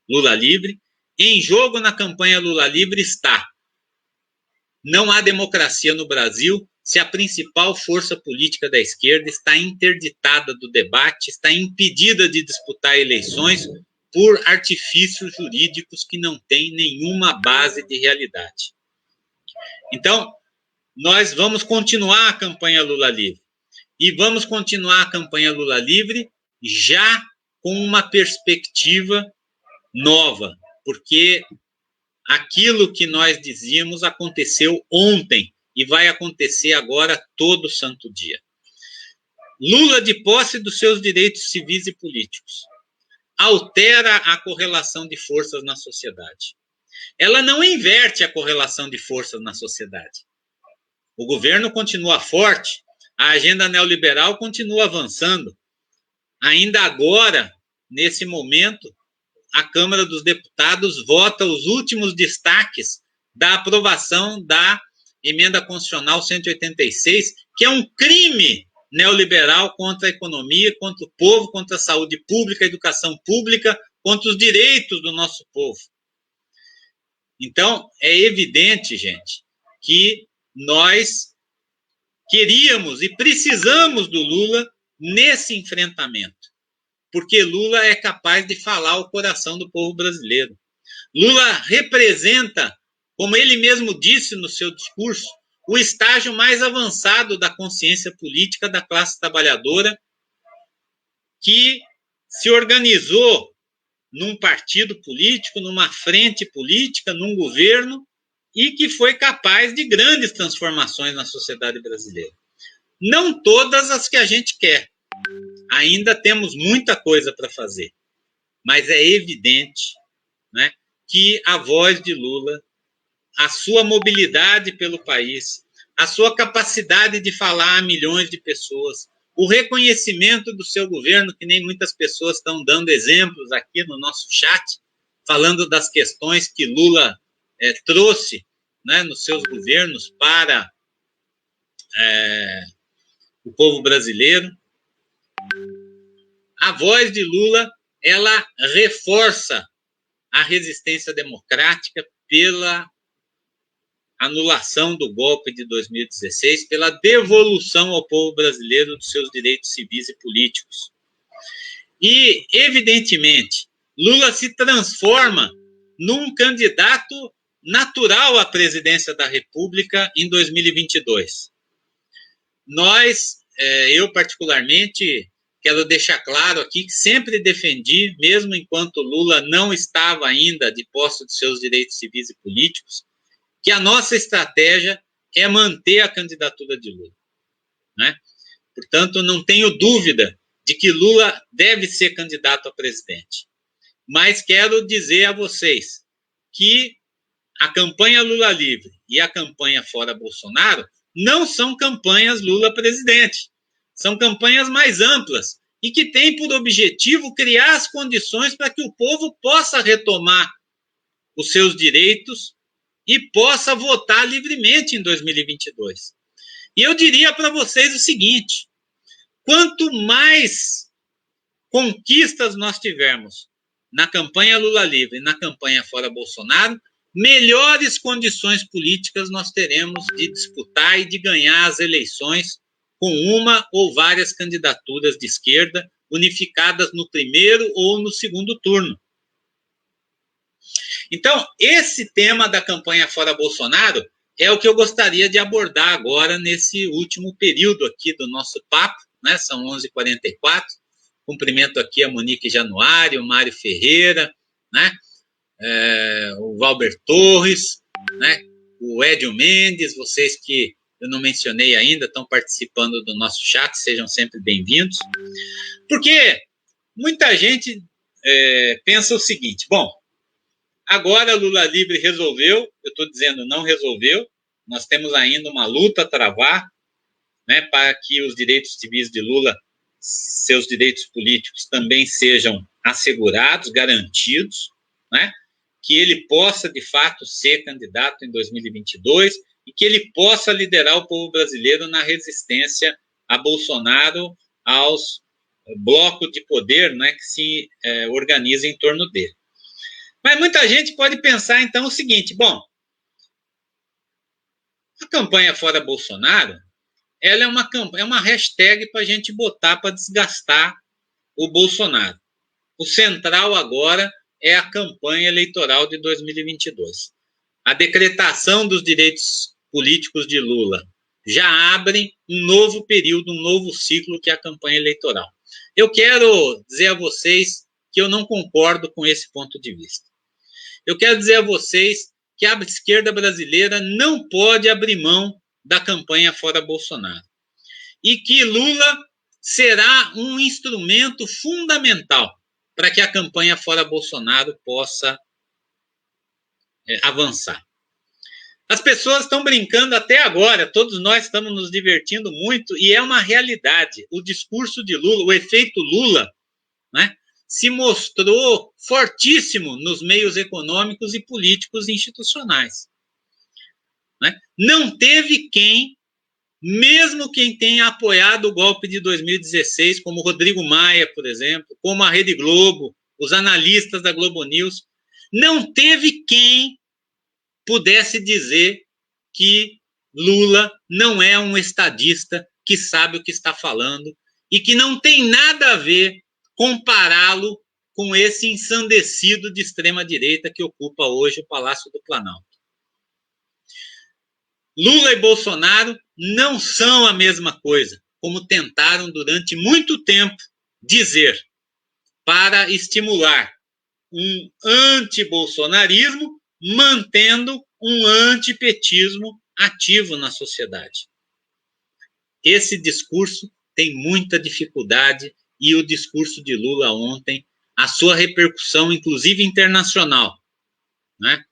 Lula livre. Em jogo na campanha Lula livre está: não há democracia no Brasil se a principal força política da esquerda está interditada do debate, está impedida de disputar eleições por artifícios jurídicos que não têm nenhuma base de realidade. Então, nós vamos continuar a campanha Lula livre. E vamos continuar a campanha Lula livre já com uma perspectiva nova, porque aquilo que nós dizíamos aconteceu ontem e vai acontecer agora todo santo dia. Lula, de posse dos seus direitos civis e políticos, altera a correlação de forças na sociedade. Ela não inverte a correlação de forças na sociedade. O governo continua forte, a agenda neoliberal continua avançando. Ainda agora, nesse momento, a Câmara dos Deputados vota os últimos destaques da aprovação da Emenda Constitucional 186, que é um crime neoliberal contra a economia, contra o povo, contra a saúde pública, a educação pública, contra os direitos do nosso povo. Então, é evidente, gente, que nós queríamos e precisamos do Lula nesse enfrentamento, porque Lula é capaz de falar o coração do povo brasileiro. Lula representa, como ele mesmo disse no seu discurso, o estágio mais avançado da consciência política da classe trabalhadora, que se organizou num partido político, numa frente política, num governo, e que foi capaz de grandes transformações na sociedade brasileira. Não todas as que a gente quer. Ainda temos muita coisa para fazer. Mas é evidente, né, que a voz de Lula, a sua mobilidade pelo país, a sua capacidade de falar a milhões de pessoas, o reconhecimento do seu governo, que nem muitas pessoas estão dando exemplos aqui no nosso chat, falando das questões que Lula trouxe, né, nos seus governos para o povo brasileiro. A voz de Lula, ela reforça a resistência democrática pela anulação do golpe de 2016, pela devolução ao povo brasileiro dos seus direitos civis e políticos. E, evidentemente, Lula se transforma num candidato natural à presidência da República em 2022. Eu particularmente, quero deixar claro aqui que sempre defendi, mesmo enquanto Lula não estava ainda de posse dos seus direitos civis e políticos, que a nossa estratégia é manter a candidatura de Lula, né? Portanto, não tenho dúvida de que Lula deve ser candidato a presidente. Mas quero dizer a vocês que a campanha Lula livre e a campanha fora Bolsonaro não são campanhas Lula presidente. São campanhas mais amplas e que têm por objetivo criar as condições para que o povo possa retomar os seus direitos e possa votar livremente em 2022. E eu diria para vocês o seguinte: quanto mais conquistas nós tivermos na campanha Lula livre e na campanha fora Bolsonaro, melhores condições políticas nós teremos de disputar e de ganhar as eleições com uma ou várias candidaturas de esquerda unificadas no primeiro ou no segundo turno. Então, esse tema da campanha fora Bolsonaro é o que eu gostaria de abordar agora nesse último período aqui do nosso papo, né? São 11h44. Cumprimento aqui a Monique Januário, o Mário Ferreira, né? O Valber Torres, né? O Edio Mendes, vocês que eu não mencionei ainda, estão participando do nosso chat, sejam sempre bem-vindos. Porque muita gente pensa o seguinte: bom, agora Lula livre resolveu, eu estou dizendo não resolveu, nós temos ainda uma luta a travar, né, para que os direitos civis de Lula, seus direitos políticos também sejam assegurados, garantidos, né, que ele possa de fato ser candidato em 2022 e que ele possa liderar o povo brasileiro na resistência a Bolsonaro, aos blocos de poder, né, que se organizam em torno dele. Mas muita gente pode pensar, então, o seguinte, bom, a campanha Fora Bolsonaro, ela é uma hashtag para a gente botar para desgastar o Bolsonaro. O central agora é a campanha eleitoral de 2022. A decretação dos direitos políticos de Lula já abre um novo período, um novo ciclo, que é a campanha eleitoral. Eu quero dizer a vocês que eu não concordo com esse ponto de vista. Eu quero dizer a vocês que a esquerda brasileira não pode abrir mão da campanha Fora Bolsonaro. E que Lula será um instrumento fundamental para que a campanha Fora Bolsonaro possa avançar. As pessoas estão brincando até agora, todos nós estamos nos divertindo muito, e é uma realidade. O discurso de Lula, o efeito Lula, né, se mostrou fortíssimo nos meios econômicos e políticos institucionais. Né? Não teve quem, mesmo quem tenha apoiado o golpe de 2016, como Rodrigo Maia, por exemplo, como a Rede Globo, os analistas da Globo News, não teve quem pudesse dizer que Lula não é um estadista que sabe o que está falando e que não tem nada a ver compará-lo com esse ensandecido de extrema-direita que ocupa hoje o Palácio do Planalto. Lula e Bolsonaro não são a mesma coisa, como tentaram durante muito tempo dizer, para estimular um antibolsonarismo, mantendo um antipetismo ativo na sociedade. Esse discurso tem muita dificuldade, e o discurso de Lula ontem, a sua repercussão, inclusive internacional, né,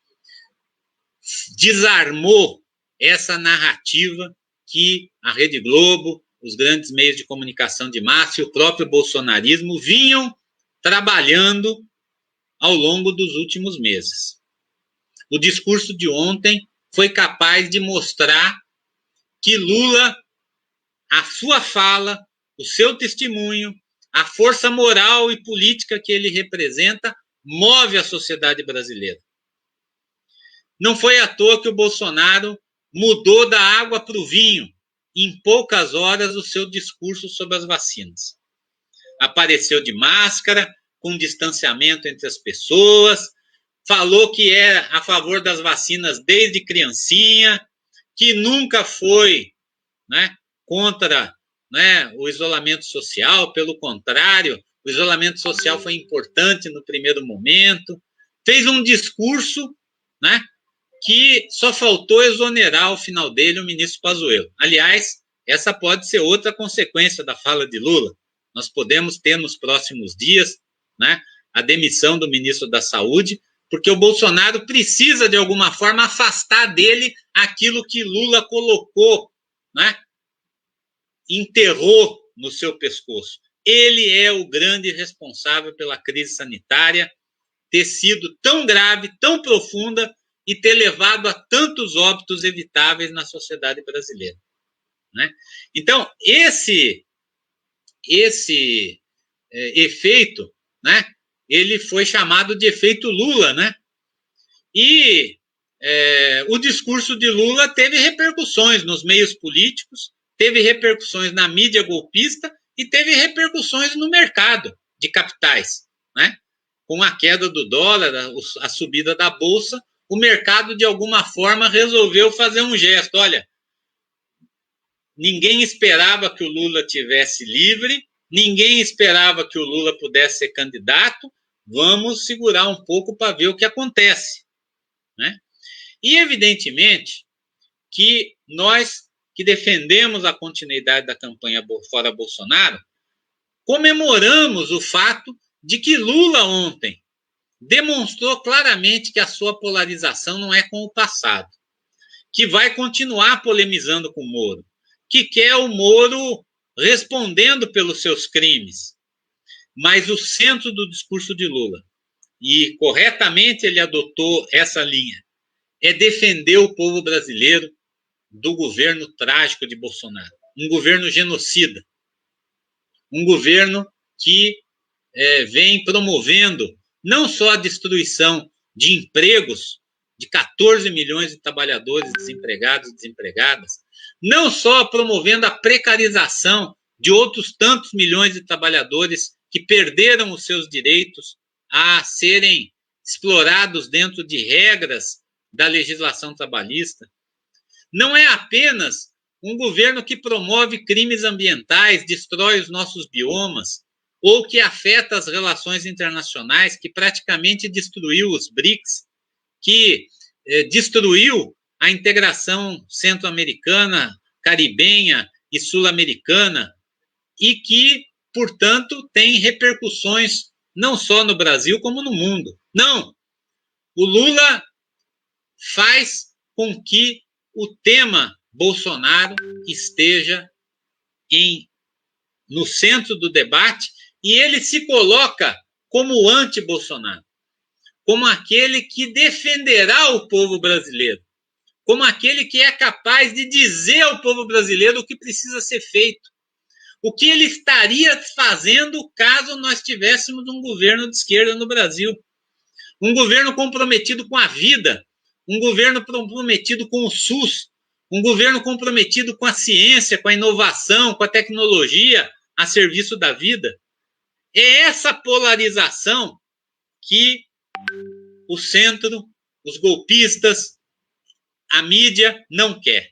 desarmou essa narrativa que a Rede Globo, os grandes meios de comunicação de massa e o próprio bolsonarismo vinham trabalhando ao longo dos últimos meses. O discurso de ontem foi capaz de mostrar que Lula, a sua fala, o seu testemunho, a força moral e política que ele representa, move a sociedade brasileira. Não foi à toa que o Bolsonaro mudou da água para o vinho, em poucas horas, o seu discurso sobre as vacinas. Apareceu de máscara, com distanciamento entre as pessoas, falou que é a favor das vacinas desde criancinha, que nunca foi, né, contra, né, o isolamento social, pelo contrário, o isolamento social foi importante no primeiro momento, fez um discurso, né, que só faltou exonerar ao final dele o ministro Pazuello. Aliás, essa pode ser outra consequência da fala de Lula. Nós podemos ter nos próximos dias, né, a demissão do ministro da Saúde, porque o Bolsonaro precisa, de alguma forma, afastar dele aquilo que Lula colocou, né, enterrou no seu pescoço. Ele é o grande responsável pela crise sanitária ter sido tão grave, tão profunda e ter levado a tantos óbitos evitáveis na sociedade brasileira. Né? Então, esse efeito, né, ele foi chamado de efeito Lula, né? E o discurso de Lula teve repercussões nos meios políticos, teve repercussões na mídia golpista e teve repercussões no mercado de capitais, né? Com a queda do dólar, a subida da bolsa, o mercado, de alguma forma, resolveu fazer um gesto. Olha, ninguém esperava que o Lula tivesse livre, ninguém esperava que o Lula pudesse ser candidato, vamos segurar um pouco para ver o que acontece. Né? E, evidentemente, que nós que defendemos a continuidade da campanha Fora Bolsonaro, comemoramos o fato de que Lula ontem demonstrou claramente que a sua polarização não é com o passado, que vai continuar polemizando com o Moro, que quer o Moro respondendo pelos seus crimes. Mas o centro do discurso de Lula, e corretamente ele adotou essa linha, é defender o povo brasileiro do governo trágico de Bolsonaro, um governo genocida, um governo que vem promovendo não só a destruição de empregos de 14 milhões de trabalhadores desempregados e desempregadas, não só promovendo a precarização de outros tantos milhões de trabalhadores que perderam os seus direitos a serem explorados dentro de regras da legislação trabalhista. Não é apenas um governo que promove crimes ambientais, destrói os nossos biomas, ou que afeta as relações internacionais, que praticamente destruiu os BRICS, que destruiu a integração centro-americana, caribenha e sul-americana, e que, portanto, tem repercussões não só no Brasil, como no mundo. Não! O Lula faz com que o tema Bolsonaro esteja no centro do debate e ele se coloca como anti-Bolsonaro, como aquele que defenderá o povo brasileiro, como aquele que é capaz de dizer ao povo brasileiro o que precisa ser feito, o que ele estaria fazendo caso nós tivéssemos um governo de esquerda no Brasil, um governo comprometido com a vida, um governo comprometido com o SUS, um governo comprometido com a ciência, com a inovação, com a tecnologia a serviço da vida. É essa polarização que o centro, os golpistas, a mídia não quer.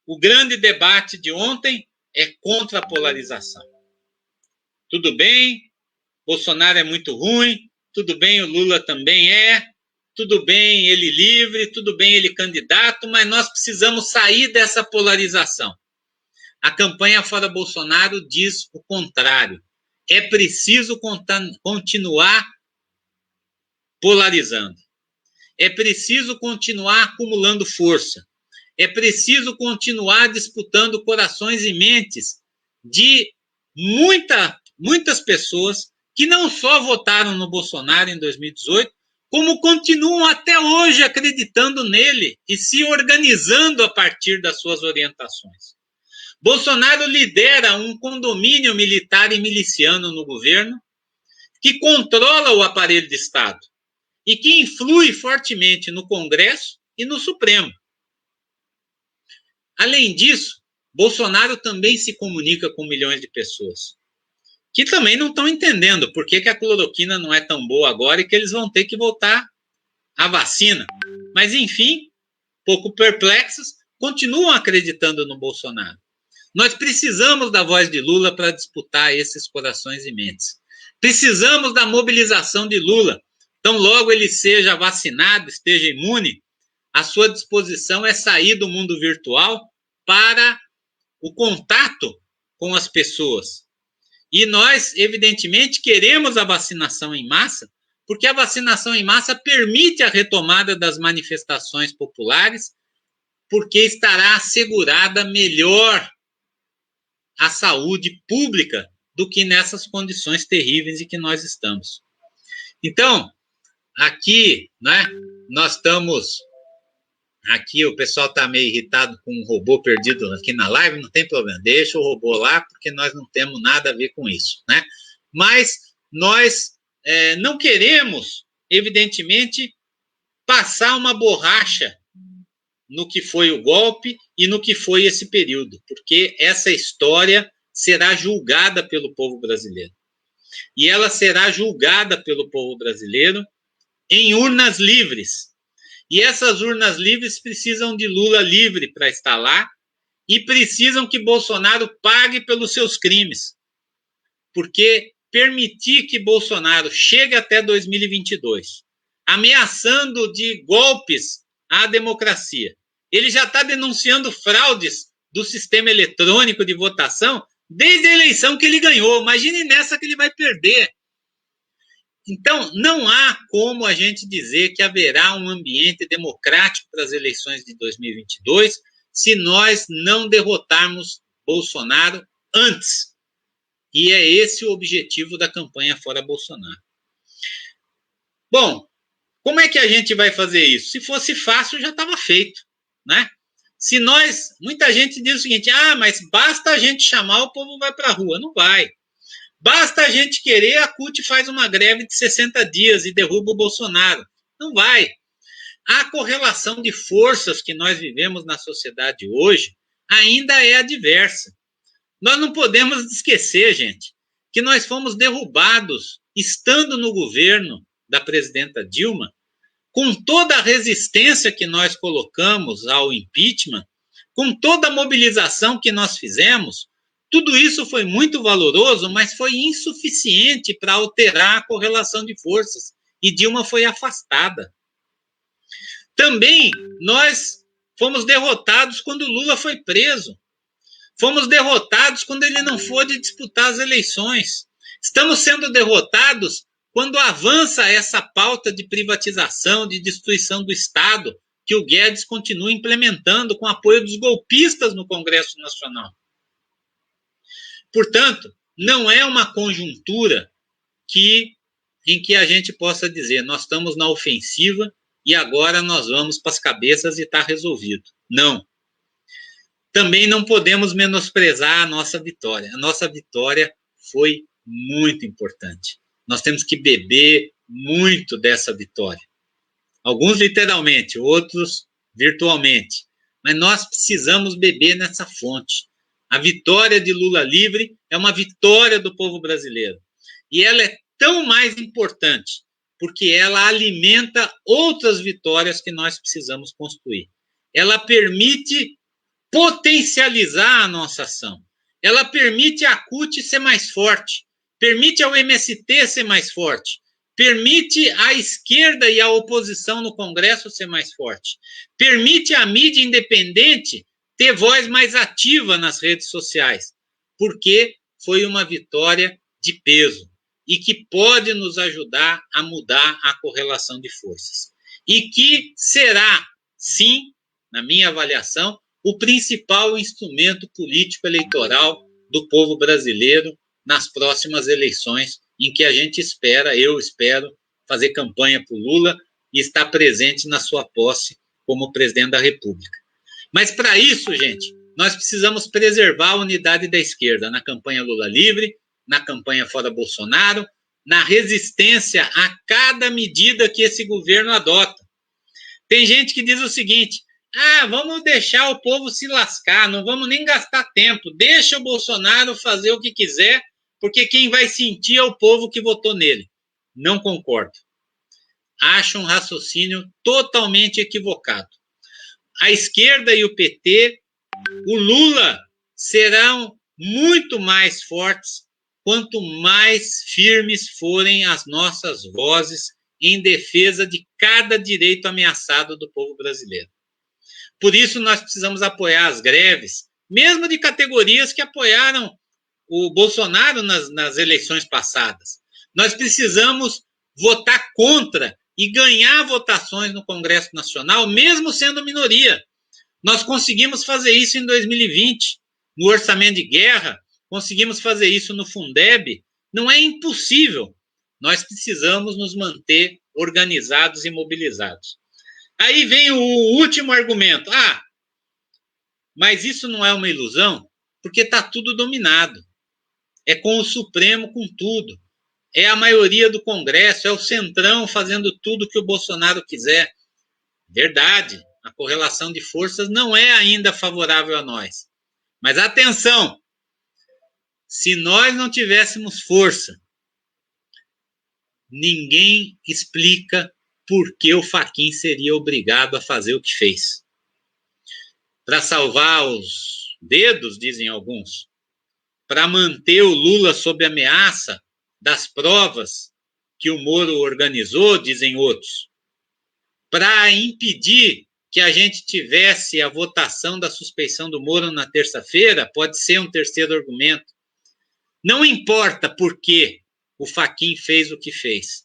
O grande debate de ontem é contra a polarização. Tudo bem, Bolsonaro é muito ruim, tudo bem, o Lula também é, tudo bem ele livre, tudo bem ele candidato, mas nós precisamos sair dessa polarização. A campanha Fora Bolsonaro diz o contrário. É preciso continuar polarizando. É preciso continuar acumulando força. É preciso continuar disputando corações e mentes de muitas pessoas que não só votaram no Bolsonaro em 2018, como continuam até hoje acreditando nele e se organizando a partir das suas orientações. Bolsonaro lidera um condomínio militar e miliciano no governo que controla o aparelho de Estado e que influi fortemente no Congresso e no Supremo. Além disso, Bolsonaro também se comunica com milhões de pessoas que também não estão entendendo por que a cloroquina não é tão boa agora e que eles vão ter que voltar à vacina. Mas, enfim, pouco perplexos, continuam acreditando no Bolsonaro. Nós precisamos da voz de Lula para disputar esses corações e mentes. Precisamos da mobilização de Lula. Então, logo ele seja vacinado, esteja imune, a sua disposição é sair do mundo virtual para o contato com as pessoas. E nós, evidentemente, queremos a vacinação em massa, porque a vacinação em massa permite a retomada das manifestações populares, porque estará assegurada melhor a saúde pública do que nessas condições terríveis em que nós estamos. Então, aqui, né, nós estamos... Aqui o pessoal está meio irritado com um robô perdido aqui na live, não tem problema, deixa o robô lá, porque nós não temos nada a ver com isso, né? Mas nós não queremos, evidentemente, passar uma borracha no que foi o golpe e no que foi esse período, porque essa história será julgada pelo povo brasileiro. E ela será julgada pelo povo brasileiro em urnas livres. E essas urnas livres precisam de Lula livre para estar lá e precisam que Bolsonaro pague pelos seus crimes. Porque permitir que Bolsonaro chegue até 2022, ameaçando de golpes à democracia, ele já está denunciando fraudes do sistema eletrônico de votação desde a eleição que ele ganhou. Imagine nessa que ele vai perder. Então, não há como a gente dizer que haverá um ambiente democrático para as eleições de 2022 se nós não derrotarmos Bolsonaro antes. E é esse o objetivo da campanha Fora Bolsonaro. Bom, como é que a gente vai fazer isso? Se fosse fácil, já estava feito, né? Se nós... Muita gente diz o seguinte, mas basta a gente chamar, o povo vai para a rua. Não vai. Basta a gente querer, a CUT faz uma greve de 60 dias e derruba o Bolsonaro. Não vai. A correlação de forças que nós vivemos na sociedade hoje ainda é adversa. Nós não podemos esquecer, gente, que nós fomos derrubados, estando no governo da presidenta Dilma, com toda a resistência que nós colocamos ao impeachment, com toda a mobilização que nós fizemos. Tudo isso foi muito valoroso, mas foi insuficiente para alterar a correlação de forças. E Dilma foi afastada. Também nós fomos derrotados quando Lula foi preso. Fomos derrotados quando ele não pôde disputar as eleições. Estamos sendo derrotados quando avança essa pauta de privatização, de destruição do Estado, que o Guedes continua implementando com apoio dos golpistas no Congresso Nacional. Portanto, não é uma conjuntura em que a gente possa dizer nós estamos na ofensiva e agora nós vamos para as cabeças e está resolvido. Não. Também não podemos menosprezar a nossa vitória. A nossa vitória foi muito importante. Nós temos que beber muito dessa vitória. Alguns literalmente, outros virtualmente. Mas nós precisamos beber nessa fonte. A vitória de Lula livre é uma vitória do povo brasileiro. E ela é tão mais importante porque ela alimenta outras vitórias que nós precisamos construir. Ela permite potencializar a nossa ação. Ela permite a CUT ser mais forte, permite ao MST ser mais forte, permite à esquerda e à oposição no Congresso ser mais forte, permite à mídia independente ter voz mais ativa nas redes sociais, porque foi uma vitória de peso e que pode nos ajudar a mudar a correlação de forças. E que será, sim, na minha avaliação, o principal instrumento político eleitoral do povo brasileiro nas próximas eleições, em que a gente espera, eu espero, fazer campanha para o Lula e estar presente na sua posse como presidente da República. Mas para isso, gente, nós precisamos preservar a unidade da esquerda na campanha Lula livre, na campanha fora Bolsonaro, na resistência a cada medida que esse governo adota. Tem gente que diz o seguinte: vamos deixar o povo se lascar, não vamos nem gastar tempo, deixa o Bolsonaro fazer o que quiser, porque quem vai sentir é o povo que votou nele. Não concordo. Acho um raciocínio totalmente equivocado. A esquerda e o PT, o Lula, serão muito mais fortes quanto mais firmes forem as nossas vozes em defesa de cada direito ameaçado do povo brasileiro. Por isso, nós precisamos apoiar as greves, mesmo de categorias que apoiaram o Bolsonaro nas eleições passadas. Nós precisamos votar contra e ganhar votações no Congresso Nacional, mesmo sendo minoria. Nós conseguimos fazer isso em 2020, no orçamento de guerra, conseguimos fazer isso no Fundeb. Não é impossível. Nós precisamos nos manter organizados e mobilizados. Aí vem o último argumento. Mas isso não é uma ilusão, porque está tudo dominado. É com o Supremo, com tudo. É a maioria do Congresso, é o Centrão fazendo tudo que o Bolsonaro quiser. Verdade, a correlação de forças não é ainda favorável a nós. Mas atenção, se nós não tivéssemos força, ninguém explica por que o Fachin seria obrigado a fazer o que fez. Para salvar os dedos, dizem alguns, para manter o Lula sob ameaça das provas que o Moro organizou, dizem outros, para impedir que a gente tivesse a votação da suspeição do Moro na terça-feira, pode ser um terceiro argumento. Não importa por que o Fachin fez o que fez.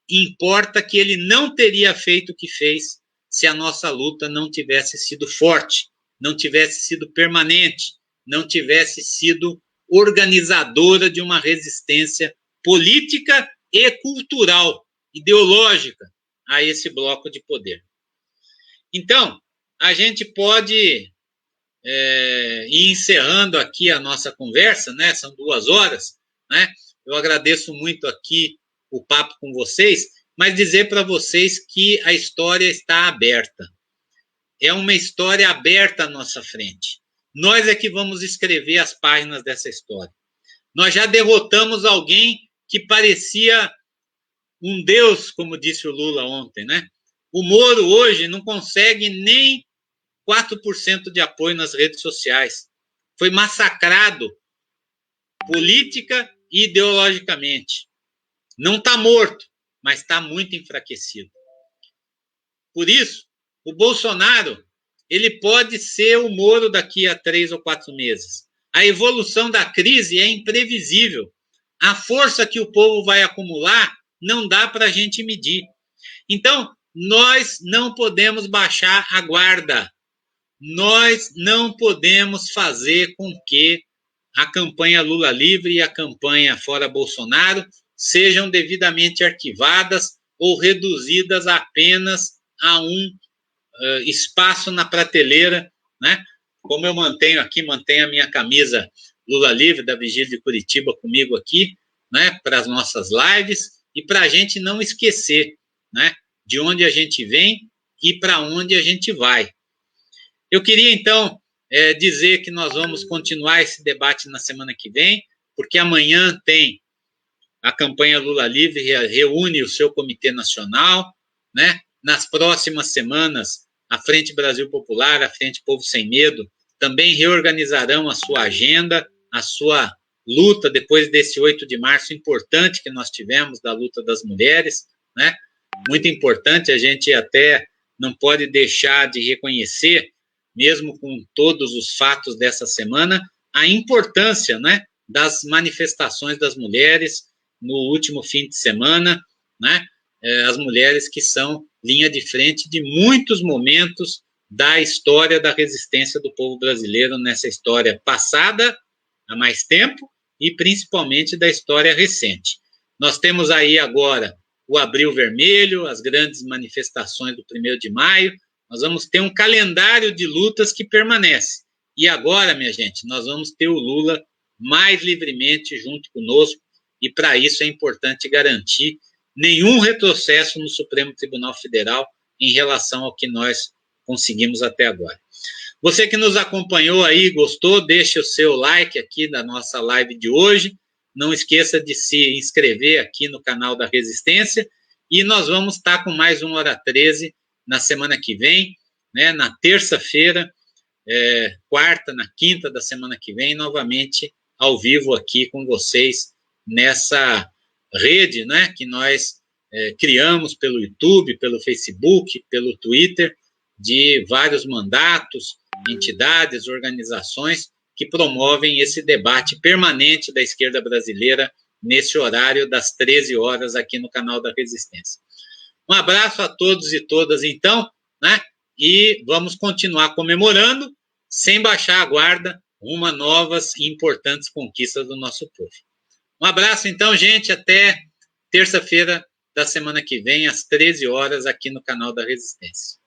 Importa que ele não teria feito o que fez se a nossa luta não tivesse sido forte, não tivesse sido permanente, não tivesse sido organizadora de uma resistência política e cultural, ideológica, a esse bloco de poder. Então, a gente pode ir encerrando aqui a nossa conversa, né? São 2 horas, né? Eu agradeço muito aqui o papo com vocês mas dizer para vocês que a história está aberta. É uma história aberta à nossa frente. Nós é que vamos escrever as páginas dessa história. Nós já derrotamos alguém que parecia um deus, como disse o Lula ontem, né? O Moro hoje não consegue nem 4% de apoio nas redes sociais. Foi massacrado política e ideologicamente. Não está morto, mas está muito enfraquecido. Por isso, o Bolsonaro, ele pode ser o Moro daqui a 3 ou 4 meses. A evolução da crise é imprevisível. A força que o povo vai acumular não dá para a gente medir. Então, nós não podemos baixar a guarda. Nós não podemos fazer com que a campanha Lula livre e a campanha Fora Bolsonaro sejam devidamente arquivadas ou reduzidas apenas a um espaço na prateleira, né? Como eu mantenho a minha camisa Lula livre da Vigília de Curitiba comigo aqui, né? Para as nossas lives e para a gente não esquecer, né? De onde a gente vem e para onde a gente vai. Eu queria, então, dizer que nós vamos continuar esse debate na semana que vem, porque amanhã tem a campanha Lula Livre, reúne o seu Comitê Nacional, né? Nas próximas semanas, a Frente Brasil Popular, a Frente Povo Sem Medo, também reorganizarão a sua agenda, a sua luta depois desse 8 de março importante que nós tivemos, da luta das mulheres, né? Muito importante, a gente até não pode deixar de reconhecer, mesmo com todos os fatos dessa semana, a importância, né, das manifestações das mulheres no último fim de semana, né, as mulheres que são linha de frente de muitos momentos da história da resistência do povo brasileiro, nessa história passada há mais tempo e principalmente da história recente. Nós temos aí agora o Abril Vermelho, as grandes manifestações do 1º de maio, nós vamos ter um calendário de lutas que permanece. E agora, minha gente, nós vamos ter o Lula mais livremente junto conosco, e para isso é importante garantir nenhum retrocesso no Supremo Tribunal Federal em relação ao que nós conseguimos até agora. Você que nos acompanhou aí, gostou, deixe o seu like aqui da nossa live de hoje. Não esqueça de se inscrever aqui no canal da Resistência. E nós vamos estar com mais um Hora 13 na semana que vem, né, na terça-feira, quarta, na quinta da semana que vem, novamente ao vivo aqui com vocês nessa rede, né, que nós criamos pelo YouTube, pelo Facebook, pelo Twitter, de vários mandatos, entidades, organizações que promovem esse debate permanente da esquerda brasileira nesse horário das 13 horas aqui no canal da Resistência. Um abraço a todos e todas, então, né? E vamos continuar comemorando, sem baixar a guarda, rumo a novas e importantes conquistas do nosso povo. Um abraço, então, gente, até terça-feira da semana que vem, às 13 horas, aqui no canal da Resistência.